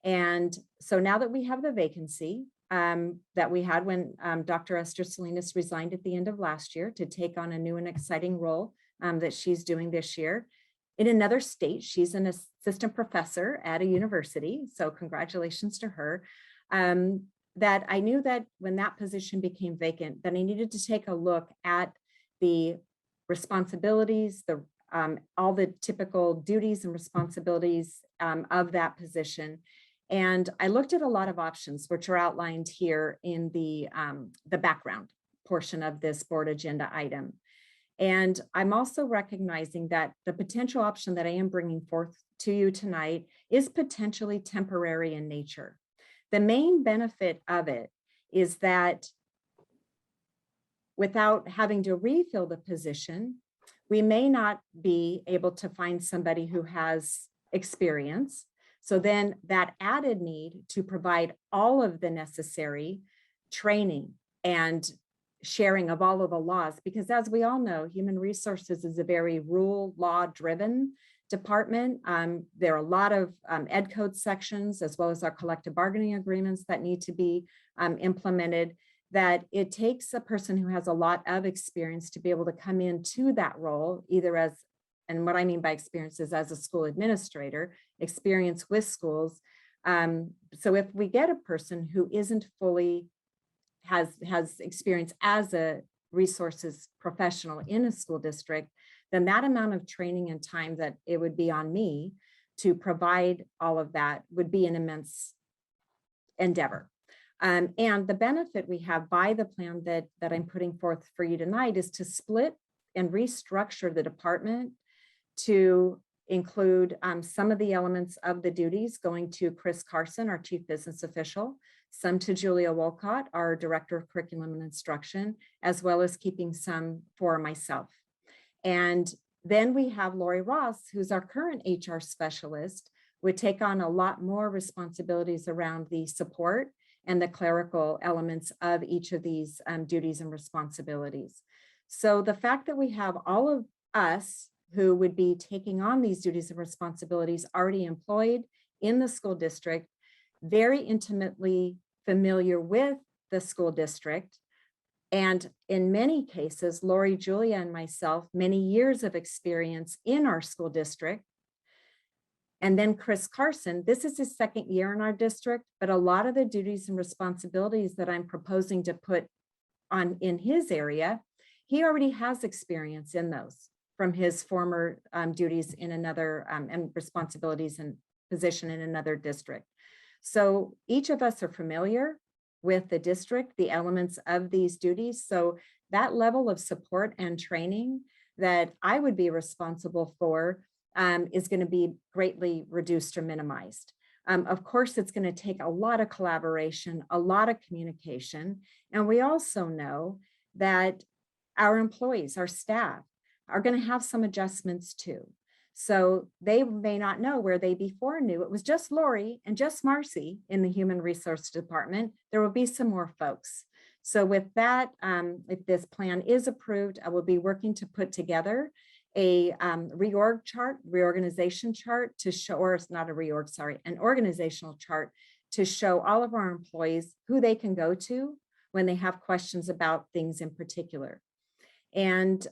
And so now that we have the vacancy that we had when Dr. Esther Salinas resigned at the end of last year to take on a new and exciting role that she's doing this year in another state. She's an assistant professor at a university, so congratulations to her. That I knew that when that position became vacant, that I needed to take a look at the responsibilities, all the typical duties and responsibilities of that position. And I looked at a lot of options, which are outlined here in the background portion of this board agenda item. And I'm also recognizing that the potential option that I am bringing forth to you tonight is potentially temporary in nature. The main benefit of it is that without having to refill the position, we may not be able to find somebody who has experience. So then that added need to provide all of the necessary training and sharing of all of the laws, because as we all know, human resources is a very rule law driven department. There are a lot of ed code sections, as well as our collective bargaining agreements that need to be implemented, that it takes a person who has a lot of experience to be able to come into that role, either as, and what I mean by experience is as a school administrator, experience with schools. So if we get a person who isn't fully has experience as a resources professional in a school district, then that amount of training and time that it would be on me to provide all of that would be an immense endeavor. And the benefit we have by the plan that I'm putting forth for you tonight is to split and restructure the department to include some of the elements of the duties going to Chris Carson, our chief business official, some to Julia Wolcott, our director of curriculum and instruction, as well as keeping some for myself. And then we have Lori Ross, who's our current HR specialist, would take on a lot more responsibilities around the support and the clerical elements of each of these duties and responsibilities. So the fact that we have all of us who would be taking on these duties and responsibilities already employed in the school district, very intimately familiar with the school district, and in many cases, Lori, Julia, and myself, many years of experience in our school district. And then Chris Carson, this is his second year in our district, but a lot of the duties and responsibilities that I'm proposing to put on in his area, he already has experience in those from his former duties in another and responsibilities and position in another district. So each of us are familiar with the district, the elements of these duties. So that level of support and training that I would be responsible for is going to be greatly reduced or minimized. Of course, it's going to take a lot of collaboration, a lot of communication. And we also know that our employees, our staff, are going to have some adjustments too. So they may not know where they before knew it was just Lori and just Marcy in the Human Resource Department. There will be some more folks. So with that, if this plan is approved, I will be working to put together a reorganization chart to show, or it's not a reorg, sorry, an organizational chart to show all of our employees who they can go to when they have questions about things in particular. And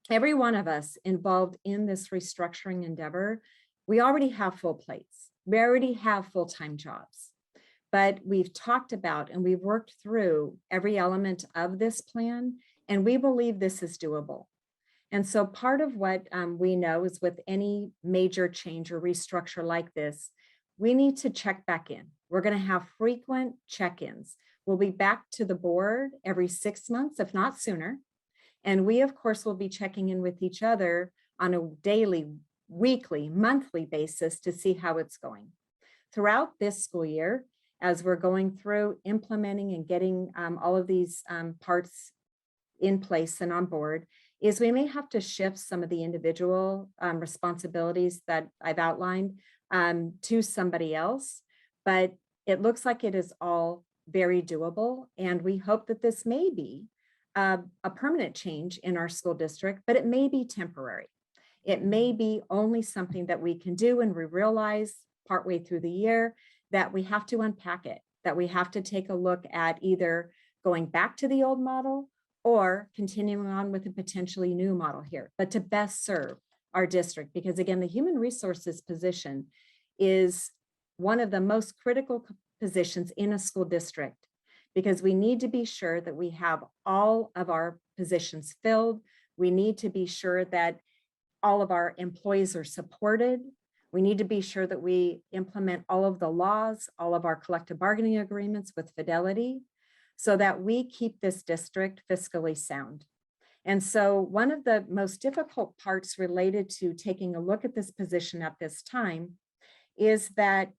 every one of us involved in this restructuring endeavor, we already have full plates. We already have full-time jobs, but we've talked about and we've worked through every element of this plan, and we believe this is doable. And so part of what we know is with any major change or restructure like this, we need to check back in. We're going to have frequent check-ins. We'll be back to the board every 6 months, if not sooner. And we, of course, will be checking in with each other on a daily, weekly, monthly basis to see how it's going. Throughout this school year, as we're going through implementing and getting all of these parts in place and on board, is we may have to shift some of the individual responsibilities that I've outlined to somebody else. But it looks like it is all very doable. And we hope that this may be a permanent change in our school district, but it may be temporary. It may be only something that we can do and we realize partway through the year that we have to unpack it, that we have to take a look at either going back to the old model or continuing on with a potentially new model here, but to best serve our district. Because again, the human resources position is one of the most critical positions in a school district, because we need to be sure that we have all of our positions filled. We need to be sure that all of our employees are supported. We need to be sure that we implement all of the laws, all of our collective bargaining agreements with fidelity, so that we keep this district fiscally sound. And so one of the most difficult parts related to taking a look at this position at this time is that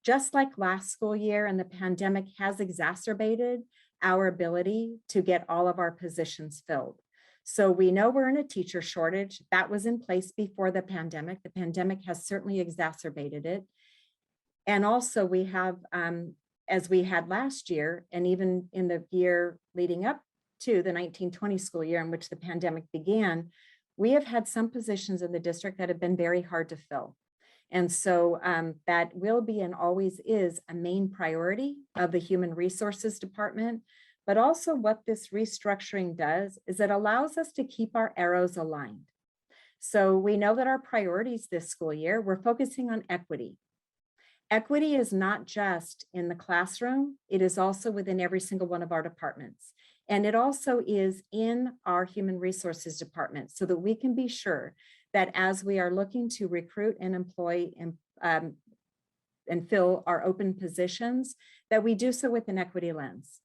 just like last school year, and the pandemic has exacerbated our ability to get all of our positions filled. So we know we're in a teacher shortage. That was in place before the pandemic. The pandemic has certainly exacerbated it. And also we have, as we had last year, and even in the year leading up to the 1920 school year in which the pandemic began, we have had some positions in the district that have been very hard to fill. And so that will be and always is a main priority of the Human Resources Department. But also what this restructuring does is it allows us to keep our arrows aligned. So we know that our priorities this school year, we're focusing on equity. Equity is not just in the classroom, it is also within every single one of our departments. And it also is in our Human Resources Department, so that we can be sure that as we are looking to recruit and employ and fill our open positions, that we do so with an equity lens.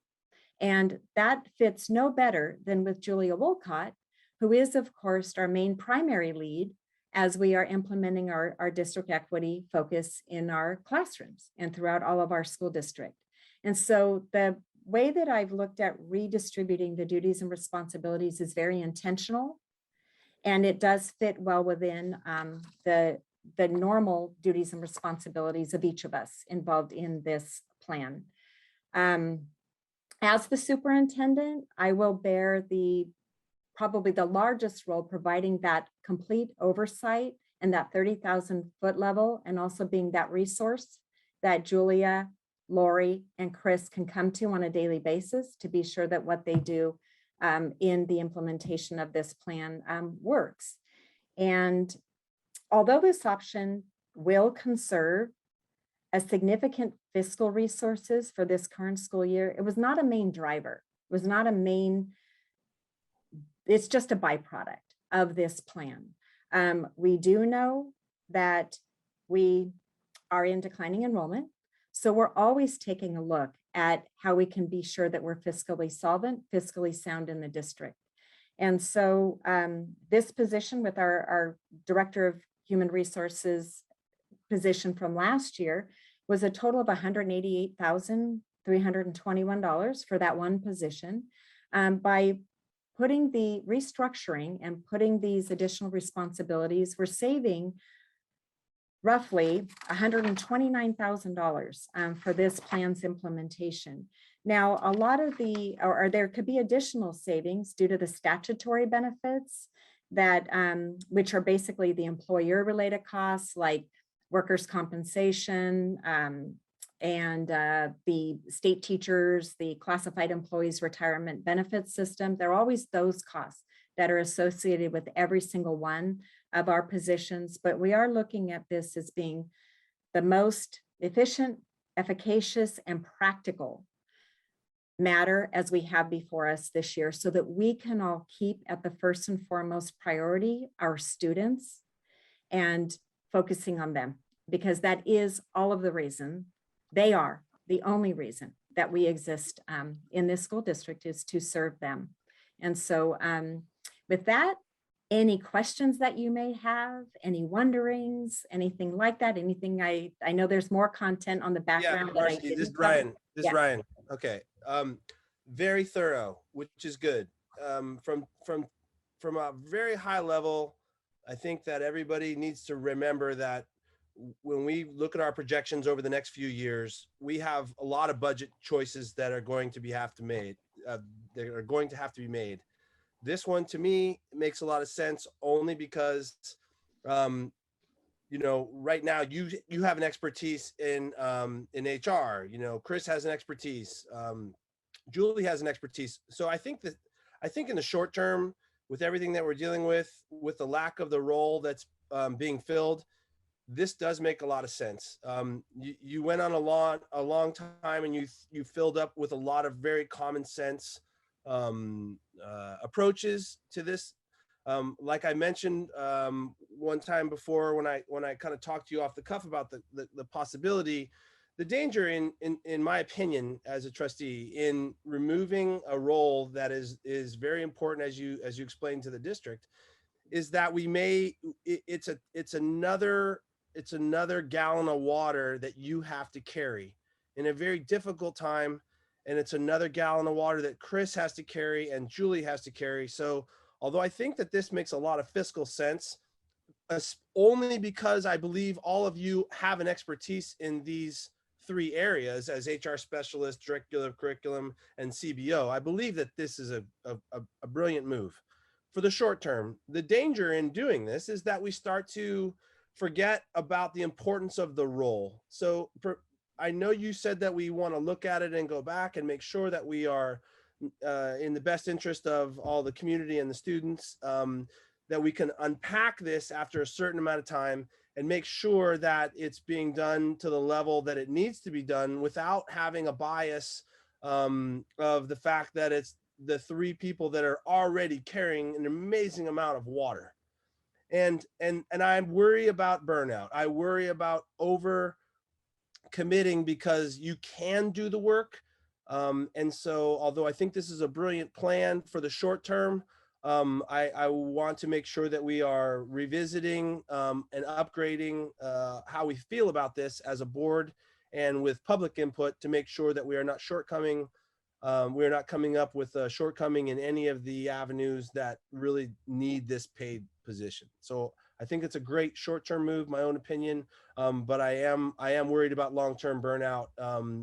And that fits no better than with Julia Wolcott, who is, of course, our main primary lead as we are implementing our district equity focus in our classrooms and throughout all of our school district. And so the way that I've looked at redistributing the duties and responsibilities is very intentional. And it does fit well within the the normal duties and responsibilities of each of us involved in this plan. As the superintendent, I will bear probably the largest role, providing that complete oversight and that 30,000 foot level, and also being that resource that Julia, Lori, and Chris can come to on a daily basis to be sure that what they do in the implementation of this plan works. And although this option will conserve a significant fiscal resources for this current school year, it was not a main driver. It was not a main, it's just a byproduct of this plan. We do know that we are in declining enrollment. So we're always taking a look at how we can be sure that we're fiscally solvent, fiscally sound in the district. And so this position with our Director of Human Resources position from last year was a total of $188,321 for that one position. By putting the restructuring and putting these additional responsibilities, we're saving roughly $129,000 for this plan's implementation. Now, a lot of or there could be additional savings due to the statutory benefits that, which are basically the employer-related costs like workers' compensation and the state teachers, the classified employees retirement benefit system. There are always those costs that are associated with every single one of our positions, but we are looking at this as being the most efficient, efficacious, and practical matter as we have before us this year, so that we can all keep at the first and foremost priority our students and focusing on them, because that is all of the reason. They are the only reason that we exist in this school district, is to serve them. And so with that, any questions that you may have, any wonderings, anything like that, anything I know there's more content on the background. Yeah, Marcy, this is Ryan. This is Ryan. Okay. Very thorough, which is good. From a very high level, I think that everybody needs to remember that when we look at our projections over the next few years, we have a lot of budget choices that are going to have to be made. This one, to me, makes a lot of sense only because, right now you have an expertise in HR. Chris has an expertise. Julie has an expertise. So I think in the short term, with everything that we're dealing with the lack of the role that's being filled, this does make a lot of sense. You went on a long time, and you filled up with a lot of very common sense approaches to this. Like I mentioned one time before, when I kind of talked to you off the cuff about the possibility, the danger in my opinion as a trustee in removing a role that is very important, as you explained to the district, is that it's another gallon of water that you have to carry in a very difficult time. And it's another gallon of water that Chris has to carry and Julie has to carry. So although I think that this makes a lot of fiscal sense, only because I believe all of you have an expertise in these three areas as HR specialist, director of curriculum, and CBO, I believe that this is a brilliant move. For the short term, the danger in doing this is that we start to forget about the importance of the role. So I know you said that we want to look at it and go back and make sure that we are in the best interest of all the community and the students, that we can unpack this after a certain amount of time and make sure that it's being done to the level that it needs to be done without having a bias of the fact that it's the three people that are already carrying an amazing amount of water. And I worry about burnout. I worry about over committing because you can do the work. And so although I think this is a brilliant plan for the short term, I want to make sure that we are revisiting and upgrading how we feel about this as a board and with public input to make sure that we are not shortcoming we're not coming up with a shortcoming in any of the avenues that really need this paid position. So I think it's a great short-term move, my own opinion, but I am worried about long-term burnout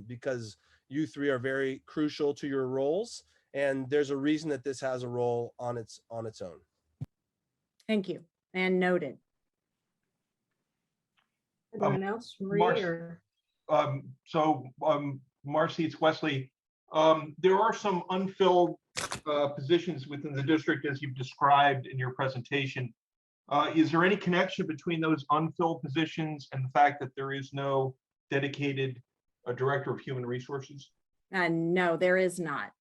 because you three are very crucial to your roles, and there's a reason that this has a role on its own. Thank you, and noted. Anyone else, Marie? Marcy, Marcy, it's Wesley. There are some unfilled positions within the district, as you've described in your presentation. Is there any connection between those unfilled positions and the fact that there is no dedicated director of human resources? No, there is not.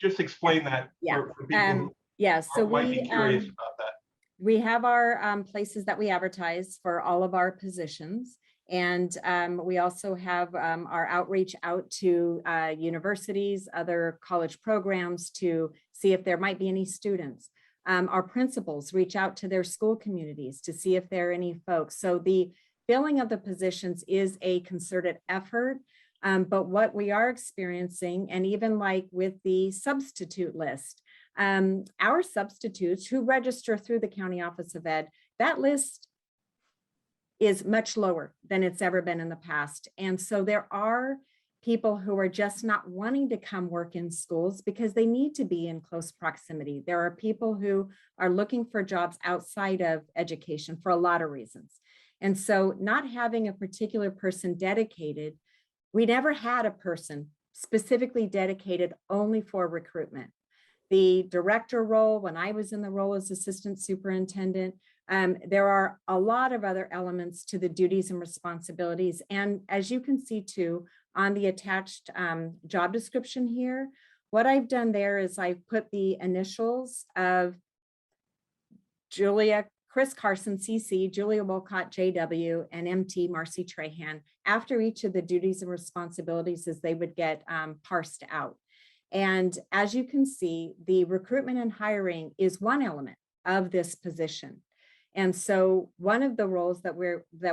Just explain that Yeah. for people Yeah, so who might be curious about that. we have our places that we advertise for all of our positions. And we also have our outreach out to universities, other college programs to see if there might be any students. Our principals reach out to their school communities to see if there are any folks. So the filling of the positions is a concerted effort. But what we are experiencing, and even like with the substitute list, our substitutes who register through the County Office of Ed, that list is much lower than it's ever been in the past. And so there are people who are just not wanting to come work in schools because they need to be in close proximity. There are people who are looking for jobs outside of education for a lot of reasons. And so not having a particular person dedicated, we never had a person specifically dedicated only for recruitment. The director role, when I was in the role as assistant superintendent, there are a lot of other elements to the duties and responsibilities. And as you can see too, on the attached job description here, what I've done there is I've put the initials of Julia, Chris Carson, CC, Julia Wolcott, JW, and MT, Marcy Trahan, after each of the duties and responsibilities as they would get parsed out. And as you can see, the recruitment and hiring is one element of this position. And so one of the roles that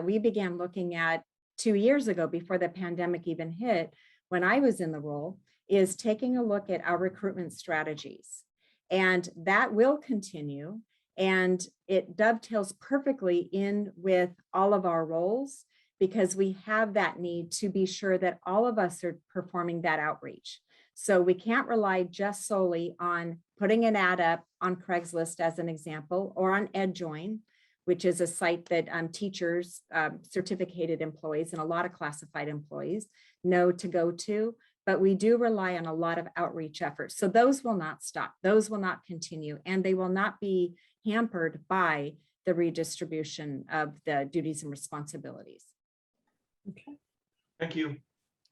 we began looking at 2 years ago, before the pandemic even hit, when I was in the role, is taking a look at our recruitment strategies. And that will continue. And it dovetails perfectly in with all of our roles because we have that need to be sure that all of us are performing that outreach. So we can't rely just solely on putting an ad up on Craigslist as an example, or on EdJoin, which is a site that teachers, certificated employees, and a lot of classified employees know to go to. But we do rely on a lot of outreach efforts. So those will not stop. Those will not continue. And they will not be hampered by the redistribution of the duties and responsibilities. Okay. Thank you.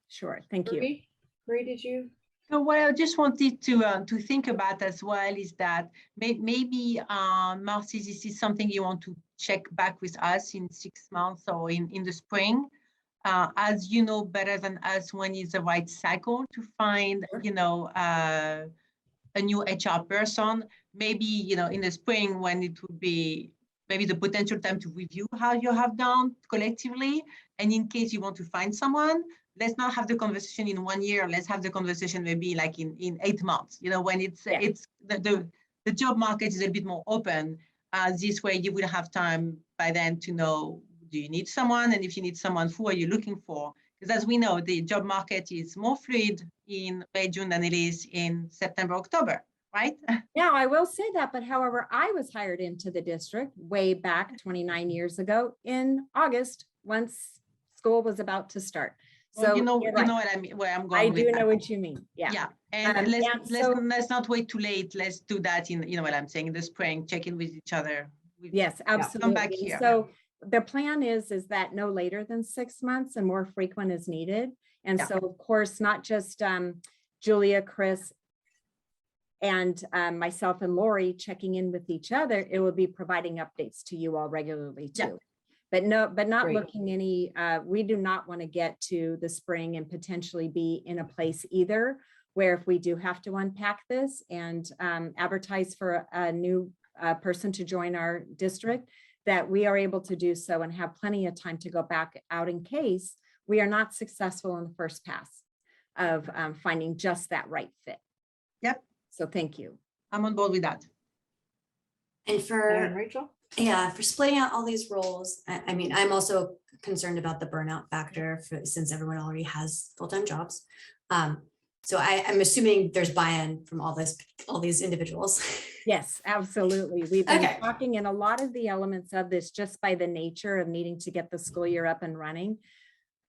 Sure. Thank you. Marie, did you? So what I just wanted to think about as well is that maybe, Marcy, this is something you want to check back with us in 6 months or in the spring. As you know better than us when is the right cycle to find, a new HR person, maybe, in the spring when it would be maybe the potential time to review how you have done collectively. And in case you want to find someone, let's not have the conversation in 1 year. Let's have the conversation maybe like in 8 months, when it's the job market is a bit more open. This way you will have time by then to know, do you need someone? And if you need someone, who are you looking for? Because as we know, the job market is more fluid in May, June than it is in September, October, right? Yeah, I will say that. But however, I was hired into the district way back 29 years ago in August, once school was about to start. So well, you know right. what I mean, where I'm going. I with do that. know what you mean. Yeah. Yeah. And let's not wait too late. Let's do that in, what I'm saying, in the spring, check in with each other. Yes, absolutely. Come back here. So the plan is that no later than 6 months and more frequent as needed. And so of course, not just Julia, Chris, and myself and Lori checking in with each other, it will be providing updates to you all regularly too. Yeah. But not Great. looking any, we do not want to get to the spring and potentially be in a place either where if we do have to unpack this and advertise for a new person to join our district, that we are able to do so and have plenty of time to go back out in case we are not successful in the first pass. of finding just that right fit. Yep. So thank you. I'm on board with that. And And for, Rachel? yeah, for splitting out all these roles, I mean, I'm also concerned about the burnout factor since everyone already has full-time jobs. So I'm assuming there's buy-in from all these individuals. Yes, absolutely. We've been Okay. talking, and a lot of the elements of this, just by the nature of needing to get the school year up and running,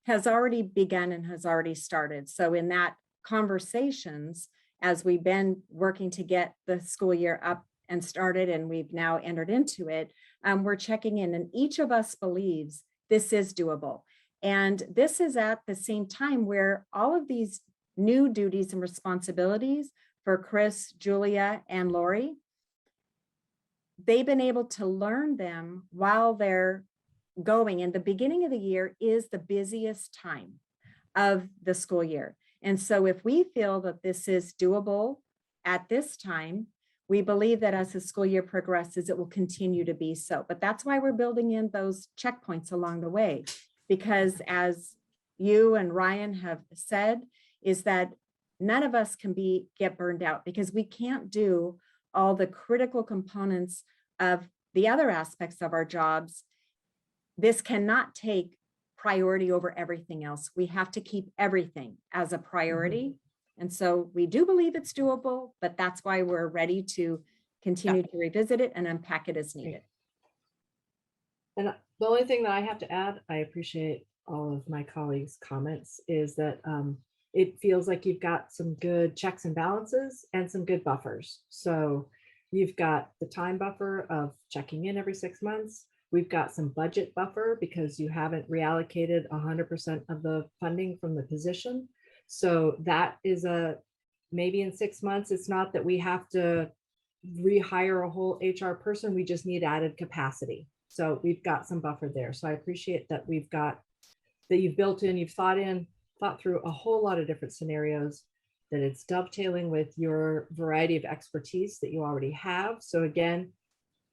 has already begun and has already started. So in that conversations, as we've been working to get the school year up and started, and we've now entered into it, we're checking in, and each of us believes this is doable. And this is at the same time where all of these new duties and responsibilities for Chris, Julia, and Lori, they've been able to learn them while they're going. And the beginning of the year is the busiest time of the school year. And so if we feel that this is doable at this time, we believe that as the school year progresses, it will continue to be so. But that's why we're building in those checkpoints along the way, because as you and Ryan have said, is that none of us can get burned out, because we can't do all the critical components of the other aspects of our jobs. This cannot take priority over everything else. We have to keep everything as a priority. And so we do believe it's doable, but that's why we're ready to continue to revisit it and unpack it as needed. And the only thing that I have to add, I appreciate all of my colleagues' comments, is that it feels like you've got some good checks and balances and some good buffers. So you've got the time buffer of checking in every 6 months. We've got some budget buffer because you haven't reallocated 100% of the funding from the position. So that is maybe in 6 months, it's not that we have to rehire a whole HR person. We just need added capacity. So we've got some buffer there. So I appreciate that you've built in, you've thought through a whole lot of different scenarios, that it's dovetailing with your variety of expertise that you already have. So again,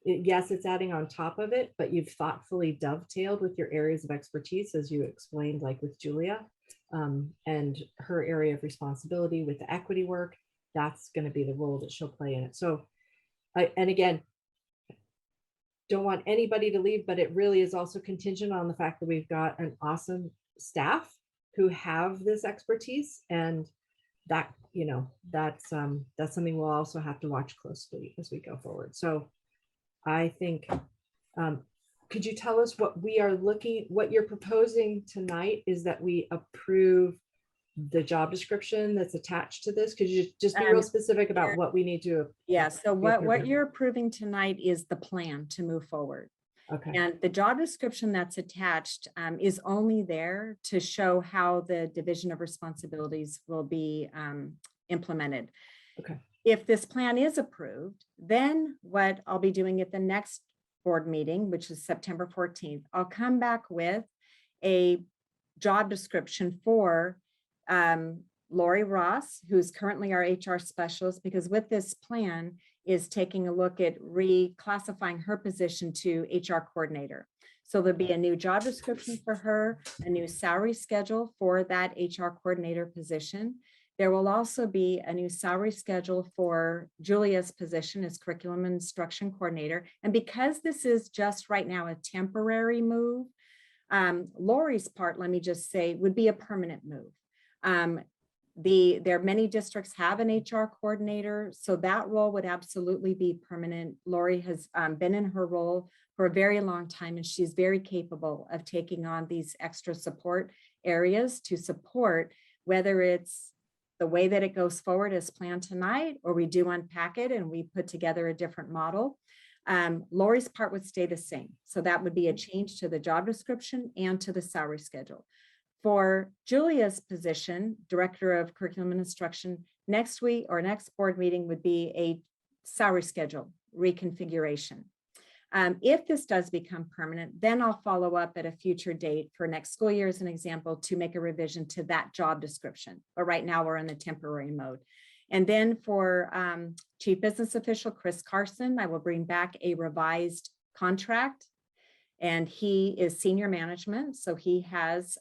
yes, it's adding on top of it, but you've thoughtfully dovetailed with your areas of expertise, as you explained, like with Julia and her area of responsibility with the equity work. That's going to be the role that she'll play in it. So, and again, don't want anybody to leave, but it really is also contingent on the fact that we've got an awesome staff who have this expertise, and that, that's something we'll also have to watch closely as we go forward. So I think, could you tell us what you're proposing tonight is that we approve the job description that's attached to this? Could you just be real specific about what we need to? Yeah, so what you're approving tonight is the plan to move forward. Okay. And the job description that's attached is only there to show how the division of responsibilities will be implemented. Okay. If this plan is approved, then what I'll be doing at the next board meeting, which is September 14th, I'll come back with a job description for Lori Ross, who's currently our HR specialist, because with this plan is taking a look at reclassifying her position to HR coordinator. So there'll be a new job description for her, a new salary schedule for that HR coordinator position. There will also be a new salary schedule for Julia's position as curriculum and instruction coordinator. And because this is just right now a temporary move, Lori's part, let me just say, would be a permanent move. There are many districts have an HR coordinator, so that role would absolutely be permanent. Lori has been in her role for a very long time, and she's very capable of taking on these extra support areas to support, whether it's the way that it goes forward as planned tonight, or we do unpack it and we put together a different model. Lori's part would stay the same. So that would be a change to the job description and to the salary schedule. For Julia's position, Director of Curriculum and Instruction, next week or next board meeting would be a salary schedule reconfiguration. If this does become permanent, then I'll follow up at a future date for next school year as an example to make a revision to that job description. But right now we're in the temporary mode. And then for Chief Business Official Chris Carson, I will bring back a revised contract. And he is senior management, so he has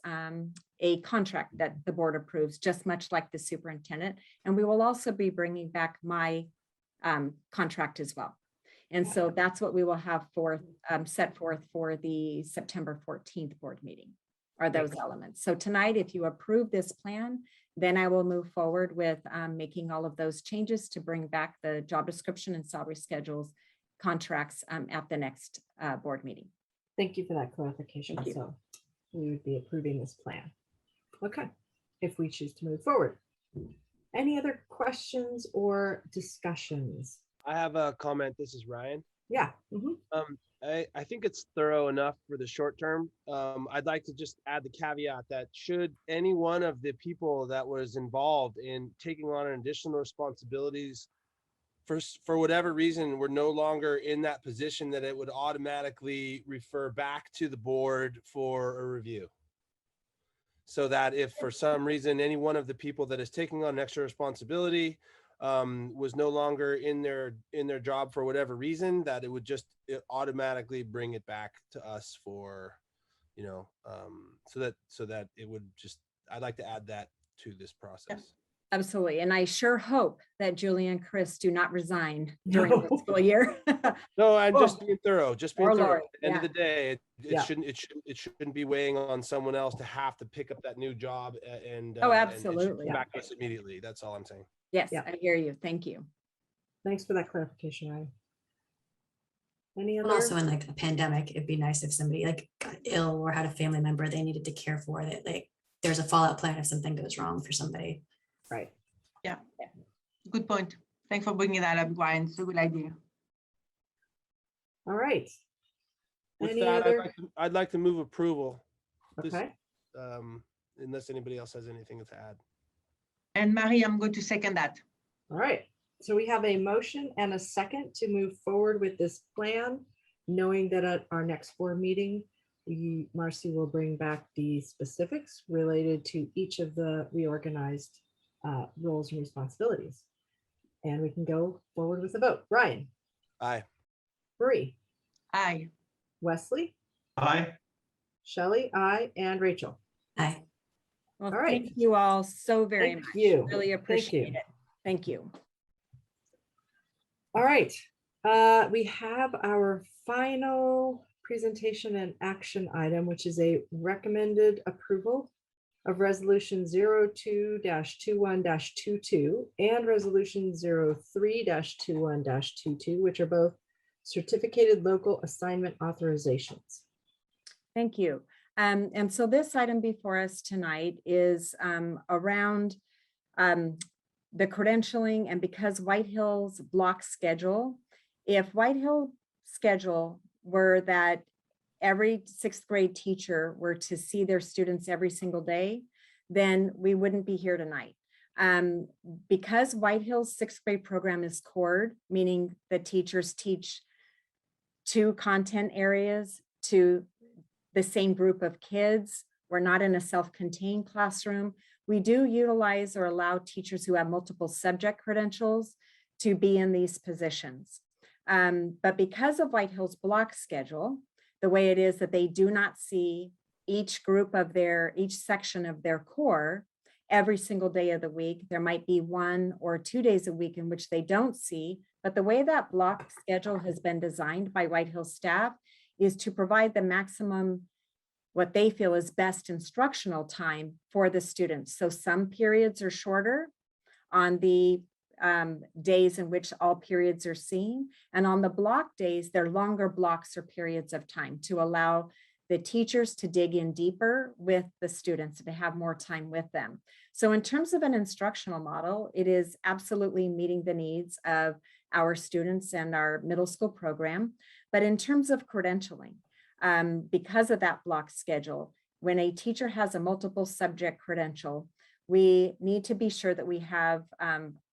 a contract that the board approves, just much like the superintendent. And we will also be bringing back my contract as well. And so that's what we will have set forth for the September 14th board meeting, are those elements. So tonight, if you approve this plan, then I will move forward with making all of those changes to bring back the job description and salary schedules contracts at the next board meeting. Thank you for that clarification. Thank you. So we would be approving this plan. Okay, if we choose to move forward. Any other questions or discussions? I have a comment. This is Ryan. Yeah. Mhm. I think it's thorough enough for the short term. I'd like to just add the caveat that should any one of the people that was involved in taking on additional responsibilities for whatever reason we're no longer in that position, that it would automatically refer back to the board for a review. So that if for some reason any one of the people that is taking on extra responsibility was no longer in their job for whatever reason, that it would just automatically bring it back to us for, so that it would just, I'd like to add that to this process. Absolutely. And I sure hope that Julie and Chris do not resign during No. the school year. No, I'm just being thorough, just being Or thorough. Lori, At the end of yeah. the day, Yeah. it shouldn't be weighing on someone else to have to pick up that new job and Oh, and it should absolutely. come back to us immediately. That's all I'm saying. Yes, Yeah. I hear you. Thank you. Thanks for that clarification, Ryan. Any And other? also in like a pandemic, it'd be nice if somebody like got ill or had a family member they needed to care for, that like there's a fallout plan if something goes wrong for somebody. Right. Good point. Thanks for bringing that up, Ryan. It's a good idea. All right. With Any that, other? I'd like to move approval. This- Okay. Unless anybody else has anything to add. And Marie, I'm going to second that. All right. So we have a motion and a second to move forward with this plan, knowing that at our next board meeting, Marcy will bring back the specifics related to each of the reorganized roles and responsibilities. And we can go forward with the vote. Ryan, Aye. Bree, Aye. Wesley, Aye. Shelley, I, and Rachel. Aye. Well, All right. thank you all so very Thank much. you. Really appreciate you. it. Thank you. All right. We have our final presentation and action item, which is a recommended approval of resolution 02-21-22 and resolution 03-21-22, which are both certificated local assignment authorizations. Thank you. And so this item before us tonight is around the credentialing, and because White Hill's block schedule, if White Hill schedule were that every sixth grade teacher were to see their students every single day, then we wouldn't be here tonight. Because White Hill's sixth grade program is cored, meaning the teachers teach 2 content areas to the same group of kids. We're not in a self-contained classroom. We do utilize or allow teachers who have multiple subject credentials to be in these positions. But because of White Hill's block schedule, the way it is that they do not see each section of their core every single day of the week. There might be 1 or 2 days a week in which they don't see, but the way that block schedule has been designed by White Hill staff is to provide the maximum, what they feel is best instructional time for the students. So some periods are shorter on the days in which all periods are seen. And on the block days, they're longer blocks or periods of time to allow the teachers to dig in deeper with the students and to have more time with them. So in terms of an instructional model, it is absolutely meeting the needs of our students and our middle school program. But in terms of credentialing, because of that block schedule, when a teacher has a multiple subject credential, we need to be sure that we have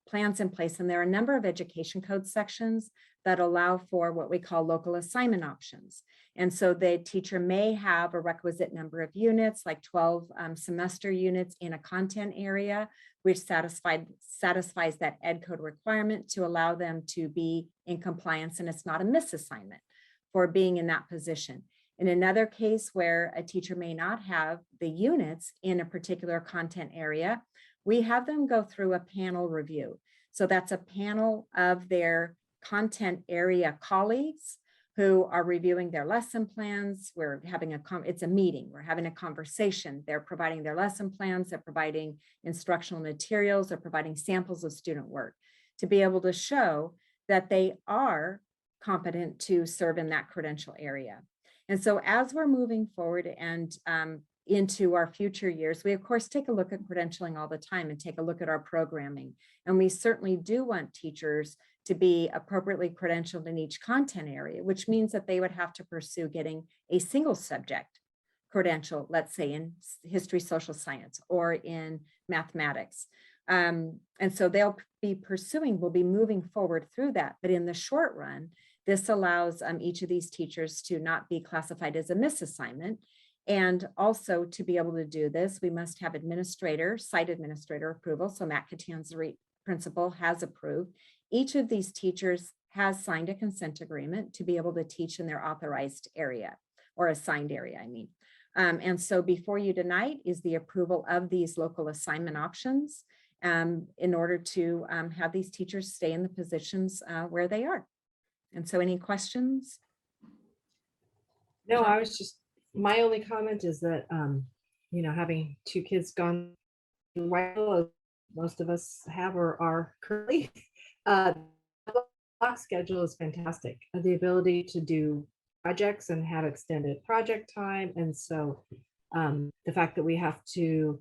plans in place. And there are a number of education code sections that allow for what we call local assignment options. And so the teacher may have a requisite number of units, like 12 semester units in a content area, which satisfies that ed code requirement to allow them to be in compliance, and it's not a misassignment for being in that position. In another case where a teacher may not have the units in a particular content area, we have them go through a panel review. So that's a panel of their content area colleagues who are reviewing their lesson plans. We're having it's a meeting, we're having a conversation. They're providing their lesson plans, they're providing instructional materials, they're providing samples of student work to be able to show that they are competent to serve in that credential area. And so as we're moving forward and into our future years, we of course take a look at credentialing all the time and take a look at our programming. And we certainly do want teachers to be appropriately credentialed in each content area, which means that they would have to pursue getting a single subject credential, let's say in history, social science, or in mathematics. And so they'll be we'll be moving forward through that. But in the short run, this allows each of these teachers to not be classified as a misassignment. And also to be able to do this, we must have site administrator approval. So Matt Catan's principal has approved. Each of these teachers has signed a consent agreement to be able to teach in their authorized area or assigned area, I mean. And so before you tonight is the approval of these local assignment options in order to have these teachers stay in the positions where they are. And so any questions? No, I was just, my only comment is that, having two kids gone through while most of us have or are currently, the block schedule is fantastic. The ability to do projects and have extended project time. And so the fact that we have to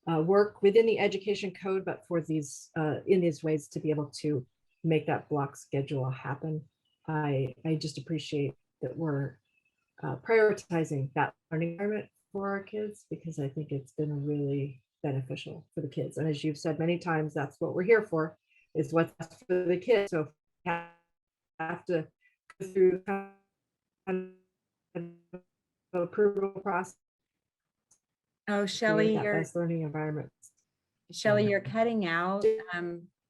work within the education code, but for these, in these ways to be able to make that block schedule happen. I just appreciate that we're prioritizing that learning environment for our kids, because I think it's been really beneficial for the kids. And as you've said many times, that's what we're here for, is what's best for the kids. So if we have to go through kind of approval process. Oh, Shelley, that best learning environment. Shelley, you're cutting out.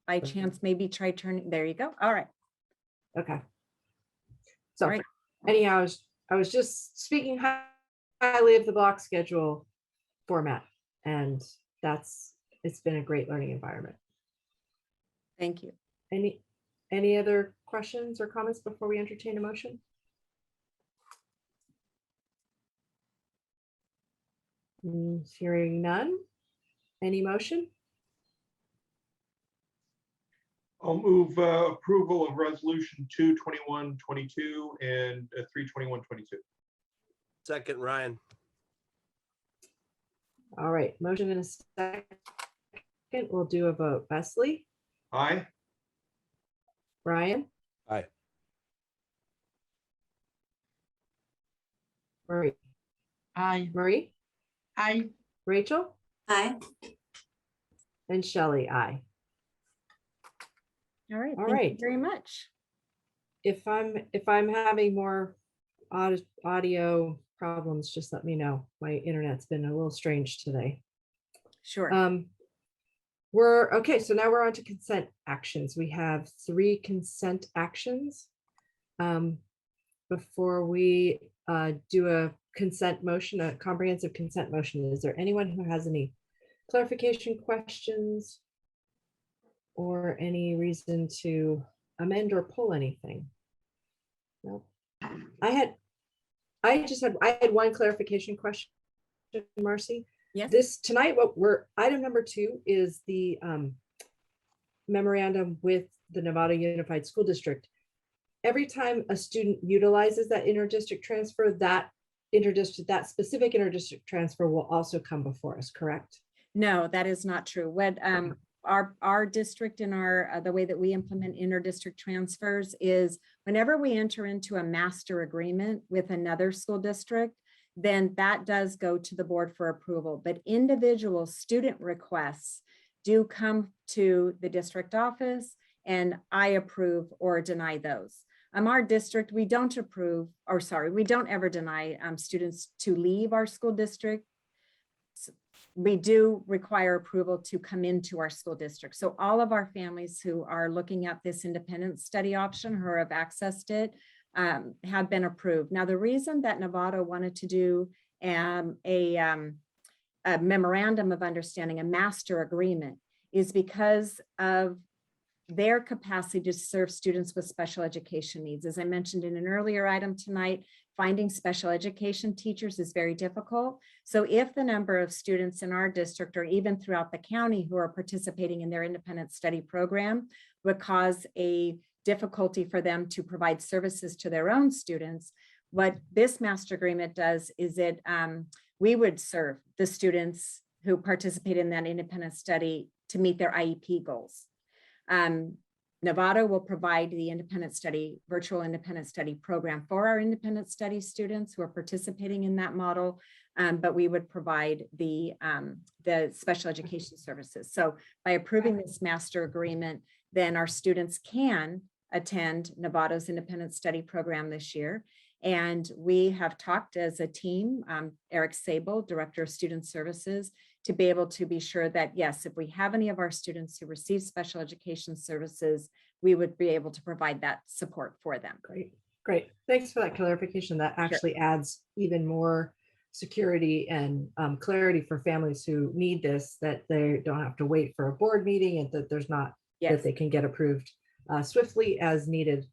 By chance, maybe try turning. There you go. All right. Okay. So right. Anyhow, I was just speaking highly of the block schedule format, and it's been a great learning environment. Thank you. Any other questions or comments before we entertain a motion? Hearing none. Any motion? I'll move approval of resolution 22122 and 32122. Second, Ryan. All right, motion in a second. We'll do a vote. Wesley? Aye. Brian? Aye. Marie? Aye. Marie? Aye. Rachel? Aye. And Shelley, aye. All right. All Thank right. you very much. If I'm having more audio problems, just let me know. My internet's been a little strange today. Sure. We're okay. So now we're on to consent actions. We have 3 consent actions. Before we do a consent motion, a comprehensive consent motion, is there anyone who has any clarification questions or any reason to amend or pull anything? No. I had one clarification question, Marcy. Yes. This tonight, item number 2 is the memorandum with the Nevada Unified School District. Every time a student utilizes that interdistrict transfer, that specific interdistrict transfer will also come before us, correct? No, that is not true. What our district and the way that we implement interdistrict transfers is whenever we enter into a master agreement with another school district, then that does go to the board for approval. But individual student requests do come to the district office, and I approve or deny those. Our district, we don't ever deny students to leave our school district. We do require approval to come into our school district. So all of our families who are looking at this independent study option or have accessed it, have been approved. Now, the reason that Novato wanted to do a memorandum of understanding, a master agreement, is because of their capacity to serve students with special education needs. As I mentioned in an earlier item tonight, finding special education teachers is very difficult. So if the number of students in our district or even throughout the county who are participating in their independent study program would cause a difficulty for them to provide services to their own students, what this master agreement does is we would serve the students who participate in that independent study to meet their IEP goals. Novato will provide the virtual independent study program for our independent study students who are participating in that model, but we would provide the special education services. So by approving this master agreement, then our students can attend Novato's independent study program this year. And we have talked as a team, Eric Sable, Director of Student Services, to be able to be sure that, yes, if we have any of our students who receive special education services, we would be able to provide that support for them. Great, great. Thanks for that clarification. That actually adds even more security and clarity for families who need this, that they don't have to wait for a board meeting and that there's not, that they can get approved swiftly as needed,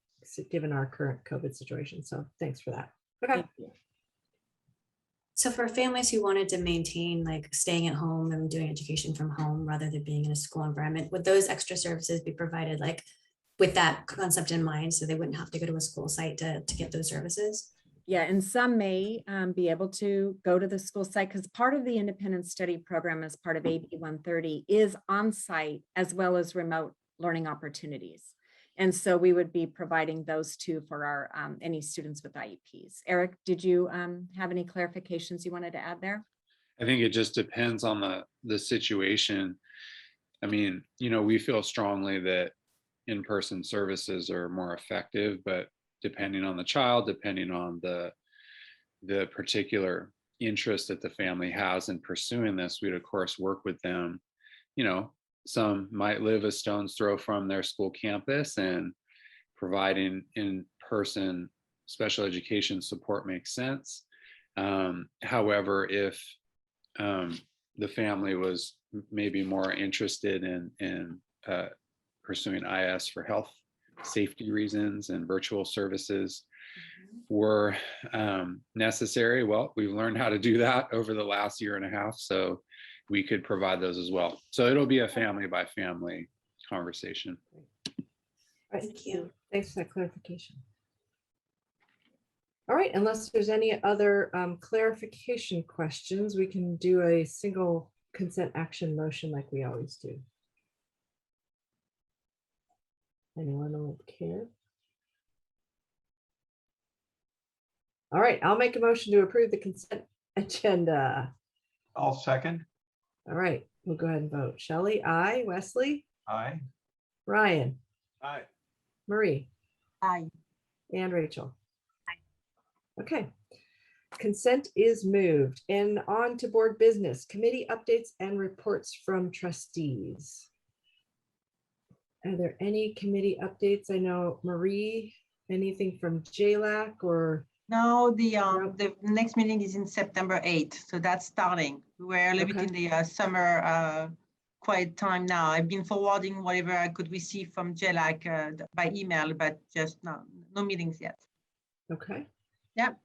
given our current COVID situation. So thanks for that. Okay. So for families who wanted to maintain like staying at home and doing education from home rather than being in a school environment, would those extra services be provided like with that concept in mind, so they wouldn't have to go to a school site to get those services? Yeah, and some may be able to go to the school site, because part of the independent study program as part of AB 130 is on-site as well as remote learning opportunities. And so we would be providing those two for our any students with IEPs. Eric, did you have any clarifications you wanted to add there? I think it just depends on the situation. I mean, we feel strongly that in-person services are more effective, but depending on the child, depending on the particular interest that the family has in pursuing this, we'd of course work with them. Some might live a stone's throw from their school campus, and providing in-person special education support makes sense. However, if the family was maybe more interested in pursuing IS for health safety reasons and virtual services were necessary, well, we've learned how to do that over the last year and a half, so we could provide those as well. So it'll be a family by family conversation. All right. Thank you. Thanks for that clarification. All right, unless there's any other clarification questions, we can do a single consent action motion like we always do. Anyone would care? All right, I'll make a motion to approve the consent agenda. I'll second. All right, we'll go ahead and vote. Shelley, aye. Wesley? Aye. Ryan? Aye. Marie? Aye. And Rachel? Aye. Okay. Consent is moved. And on to board business, committee updates and reports from trustees. Are there any committee updates? I know Marie, anything from JLAC or? No, the next meeting is in September 8th, so that's starting. We're a little bit in the summer quiet time now. I've been forwarding whatever I could receive from JLAC by email, but just no meetings yet. Okay. Yep.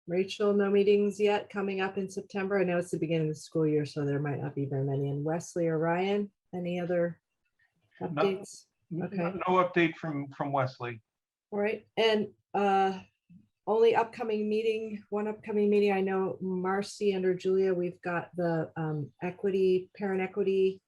Rachel, no meetings yet coming up in September. I know it's the beginning of the school year, so there might not be very many. And Wesley or Ryan, any other updates? Okay. No update from Wesley. All right. And only upcoming meeting, one upcoming meeting, I know Marcy and or Julia, we've got the parent equity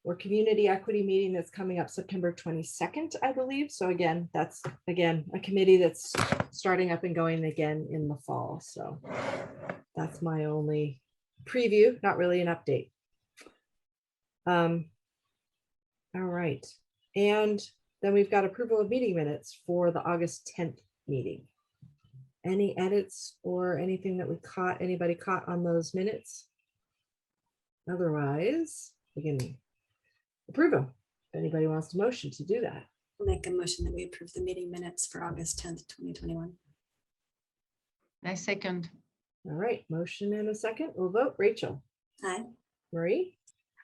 or community equity meeting that's coming up September 22nd, I believe. So again, that's again a committee that's starting up and going again in the fall. So that's my only preview, not really an update. All right. And then we've got approval of meeting minutes for the August 10th meeting. Any edits or anything that anybody caught on those minutes? Otherwise, we can approve them. If anybody wants to motion to do that. I'll make a motion that we approve the meeting minutes for August 10th, 2021. I second. All right, motion and a second. We'll vote. Rachel, Aye. Marie,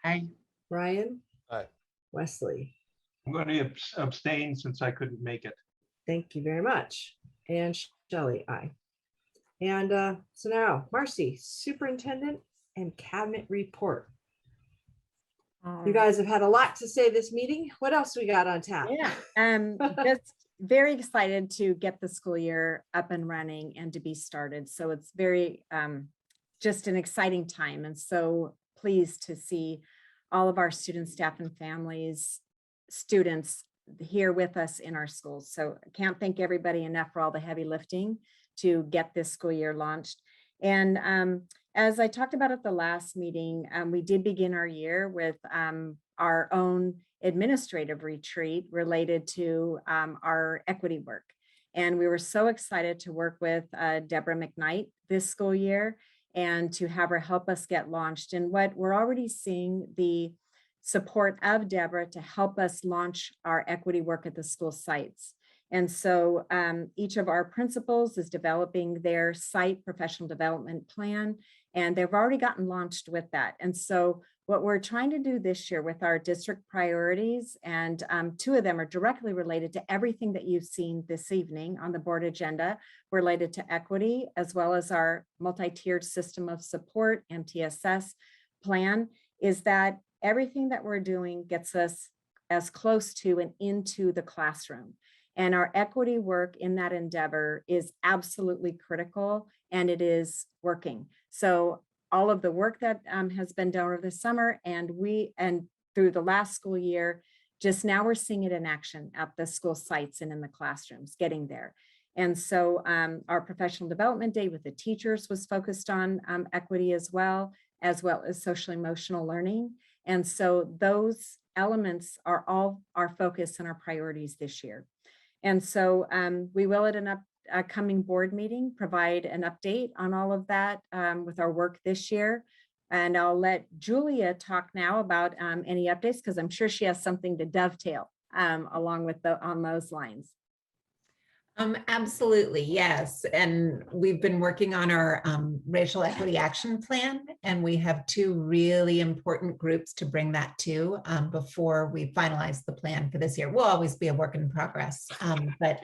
Aye. Ryan, Aye. Wesley. I'm going to abstain since I couldn't make it. Thank you very much. And Shelley, aye. And so now, Marcy, Superintendent and Cabinet Report. You guys have had a lot to say this meeting. What else we got on tap? Yeah, just very excited to get the school year up and running and to be started. So it's very just an exciting time, and so pleased to see all of our students, staff, and families, students here with us in our schools. So I can't thank everybody enough for all the heavy lifting to get this school year launched. And as I talked about at the last meeting, we did begin our year with our own administrative retreat related to our equity work. And we were so excited to work with Deborah McKnight this school year and to have her help us get launched. And what we're already seeing the support of Deborah to help us launch our equity work at the school sites. And so each of our principals is developing their site professional development plan, and they've already gotten launched with that. And so what we're trying to do this year with our district priorities, and two of them are directly related to everything that you've seen this evening on the board agenda related to equity, as well as our multi-tiered system of support, MTSS plan, is that everything that we're doing gets us as close to and into the classroom. And our equity work in that endeavor is absolutely critical, and it is working. So all of the work that has been done over the summer and through the last school year, just now we're seeing it in action at the school sites and in the classrooms, getting there. And so our professional development day with the teachers was focused on equity as well as social emotional learning. And so those elements are all our focus and our priorities this year. And so we will at an upcoming board meeting provide an update on all of that with our work this year. And I'll let Julia talk now about any updates, because I'm sure she has something to dovetail along with on those lines. Absolutely, yes. And we've been working on our racial equity action plan, and we have two really important groups to bring that to before we finalize the plan for this year. We'll always be a work in progress, but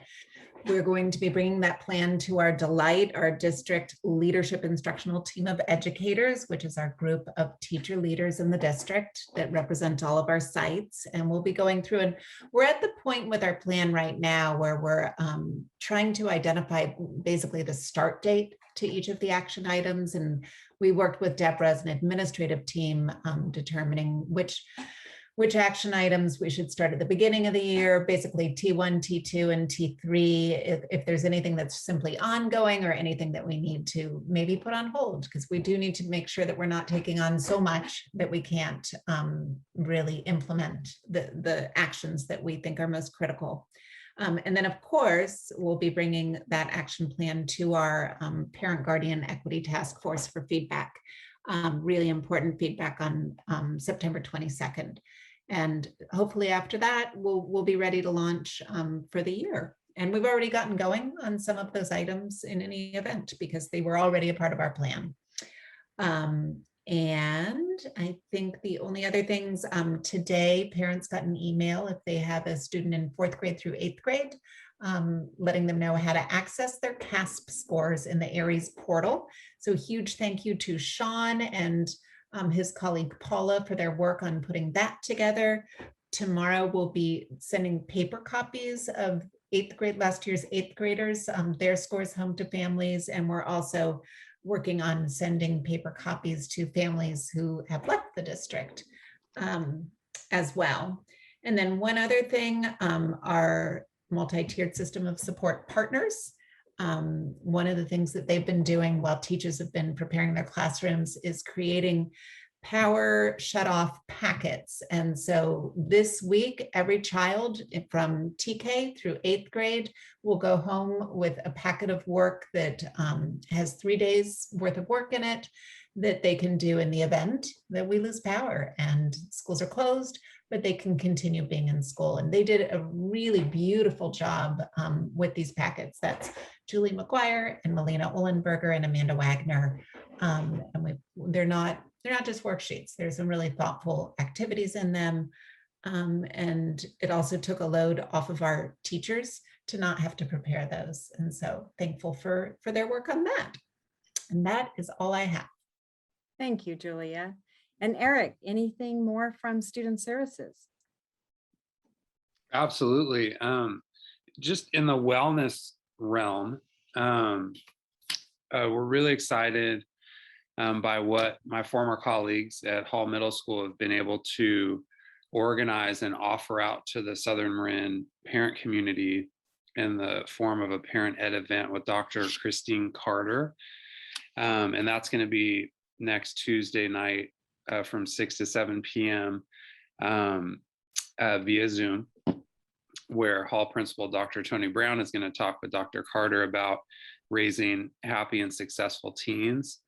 we're going to be bringing that plan to our Delight, our district leadership instructional team of educators, which is our group of teacher leaders in the district that represent all of our sites. And we'll be going through, and we're at the point with our plan right now where we're trying to identify basically the start date to each of the action items. And we worked with Deborah as an administrative team determining which action items we should start at the beginning of the year, basically T1, T2, and T3, if there's anything that's simply ongoing or anything that we need to maybe put on hold, because we do need to make sure that we're not taking on so much that we can't really implement the actions that we think are most critical. And then, of course, we'll be bringing that action plan to our Parent Guardian Equity Task Force for feedback, really important feedback on September 22nd. And hopefully after that, we'll be ready to launch for the year. And we've already gotten going on some of those items in any event because they were already a part of our plan. And I think the only other things today, parents got an email if they have a student in 4th grade through 8th grade, letting them know how to access their CASP scores in the Aries portal. So huge thank you to Sean and his colleague Paula for their work on putting that together. Tomorrow we'll be sending paper copies of 8th grade, last year's 8th graders, their scores home to families. And we're also working on sending paper copies to families who have left the district as well. And then one other thing, our multi-tiered system of support partners. One of the things that they've been doing while teachers have been preparing their classrooms is creating power shut off packets. And so this week, every child from TK through 8th grade will go home with a packet of work that has 3 days worth of work in it that they can do in the event that we lose power and schools are closed, but they can continue being in school. And they did a really beautiful job with these packets. That's Julie McGuire and Melina Ullenberger and Amanda Wagner. And they're not just worksheets. There's some really thoughtful activities in them. And it also took a load off of our teachers to not have to prepare those. And so thankful for their work on that. And that is all I have. Thank you, Julia. And Eric, anything more from Student Services? Absolutely. Just in the wellness realm, we're really excited by what my former colleagues at Hall Middle School have been able to organize and offer out to the Southern Marin parent community in the form of a parent ed event with Dr. Christine Carter. And that's going to be next Tuesday night from 6 to 7 p.m. Via Zoom, where Hall Principal Dr. Tony Brown is going to talk with Dr. Carter about raising happy and successful teens.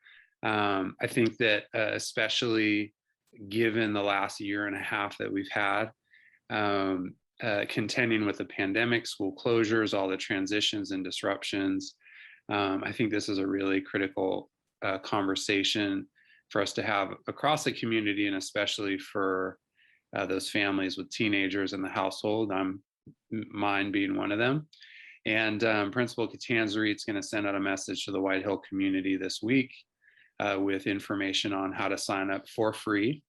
I think that especially given the last year and a half that we've had, contending with the pandemic, school closures, all the transitions and disruptions, I think this is a really critical conversation for us to have across the community, and especially for those families with teenagers in the household. Mine being one of them. And Principal Catanzari is going to send out a message to the White Hill community this week with information on how to sign up for free.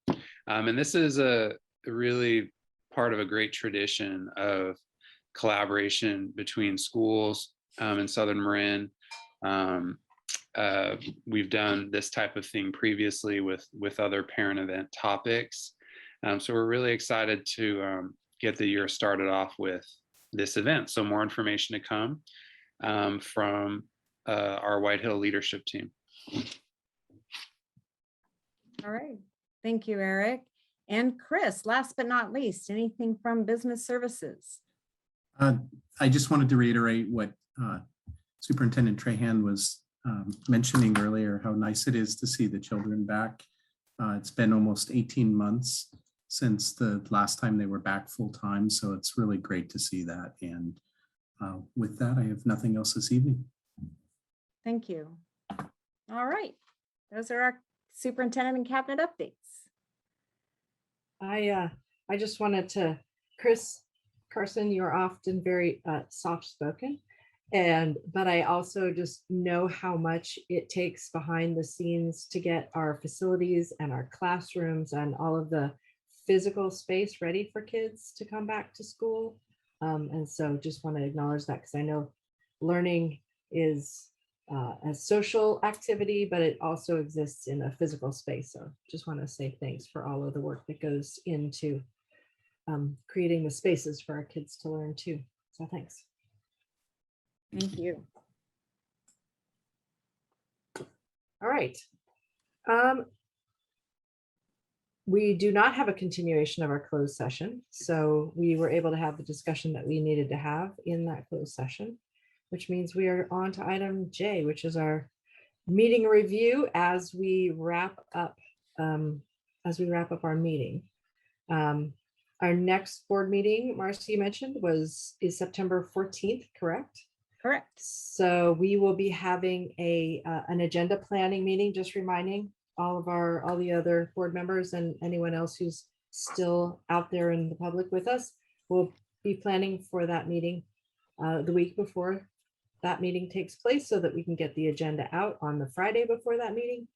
And this is a really part of a great tradition of collaboration between schools in Southern Marin. We've done this type of thing previously with other parent event topics. So we're really excited to get the year started off with this event. So more information to come from our White Hill leadership team. All right. Thank you, Eric. And Chris, last but not least, anything from Business Services? I just wanted to reiterate what Superintendent Trahan was mentioning earlier, how nice it is to see the children back. It's been almost 18 months since the last time they were back full time. So it's really great to see that. And with that, I have nothing else this evening. Thank you. All right. Those are our superintendent and cabinet updates. I just wanted to, Chris Carson, you're often very soft-spoken, but I also just know how much it takes behind the scenes to get our facilities and our classrooms and all of the physical space ready for kids to come back to school. And so just want to acknowledge that, because I know learning is a social activity, but it also exists in a physical space. So just want to say thanks for all of the work that goes into creating the spaces for our kids to learn too. So thanks. Thank you. All right. We do not have a continuation of our closed session. So we were able to have the discussion that we needed to have in that closed session, which means we are on to item J, which is our meeting review as we wrap up our meeting. Our next board meeting, Marcy, you mentioned, is September 14th, correct? Correct. So we will be having an agenda planning meeting, just reminding all the other board members and anyone else who's still out there in the public with us. We'll be planning for that meeting the week before that meeting takes place, so that we can get the agenda out on the Friday before that meeting.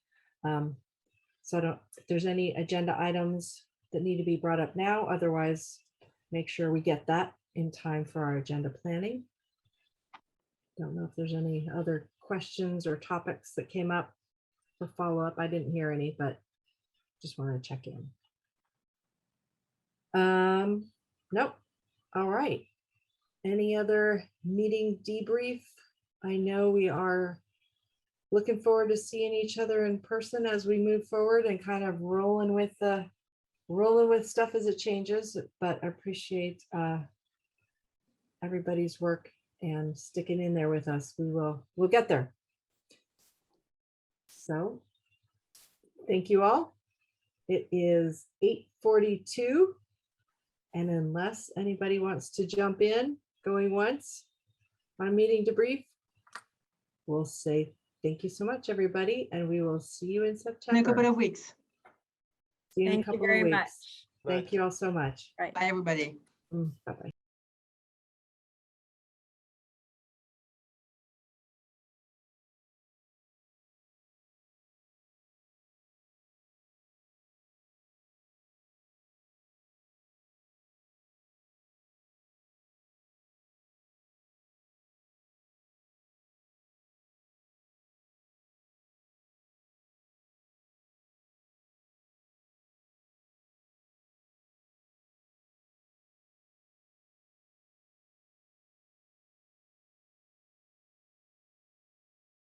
So if there's any agenda items that need to be brought up now, otherwise make sure we get that in time for our agenda planning. Don't know if there's any other questions or topics that came up for follow-up. I didn't hear any, but just wanted to check in. Nope. All right. Any other meeting debrief? I know we are looking forward to seeing each other in person as we move forward and kind of rolling with stuff as it changes. But I appreciate everybody's work and sticking in there with us. We'll get there. So thank you all. It is 8:42. And unless anybody wants to jump in, going once on meeting debrief, we'll say thank you so much, everybody, and we will see you in September. In a couple of weeks. See you in a Thank you couple of very weeks. much. Thank you all so much. Right. Bye, everybody. Bye-bye.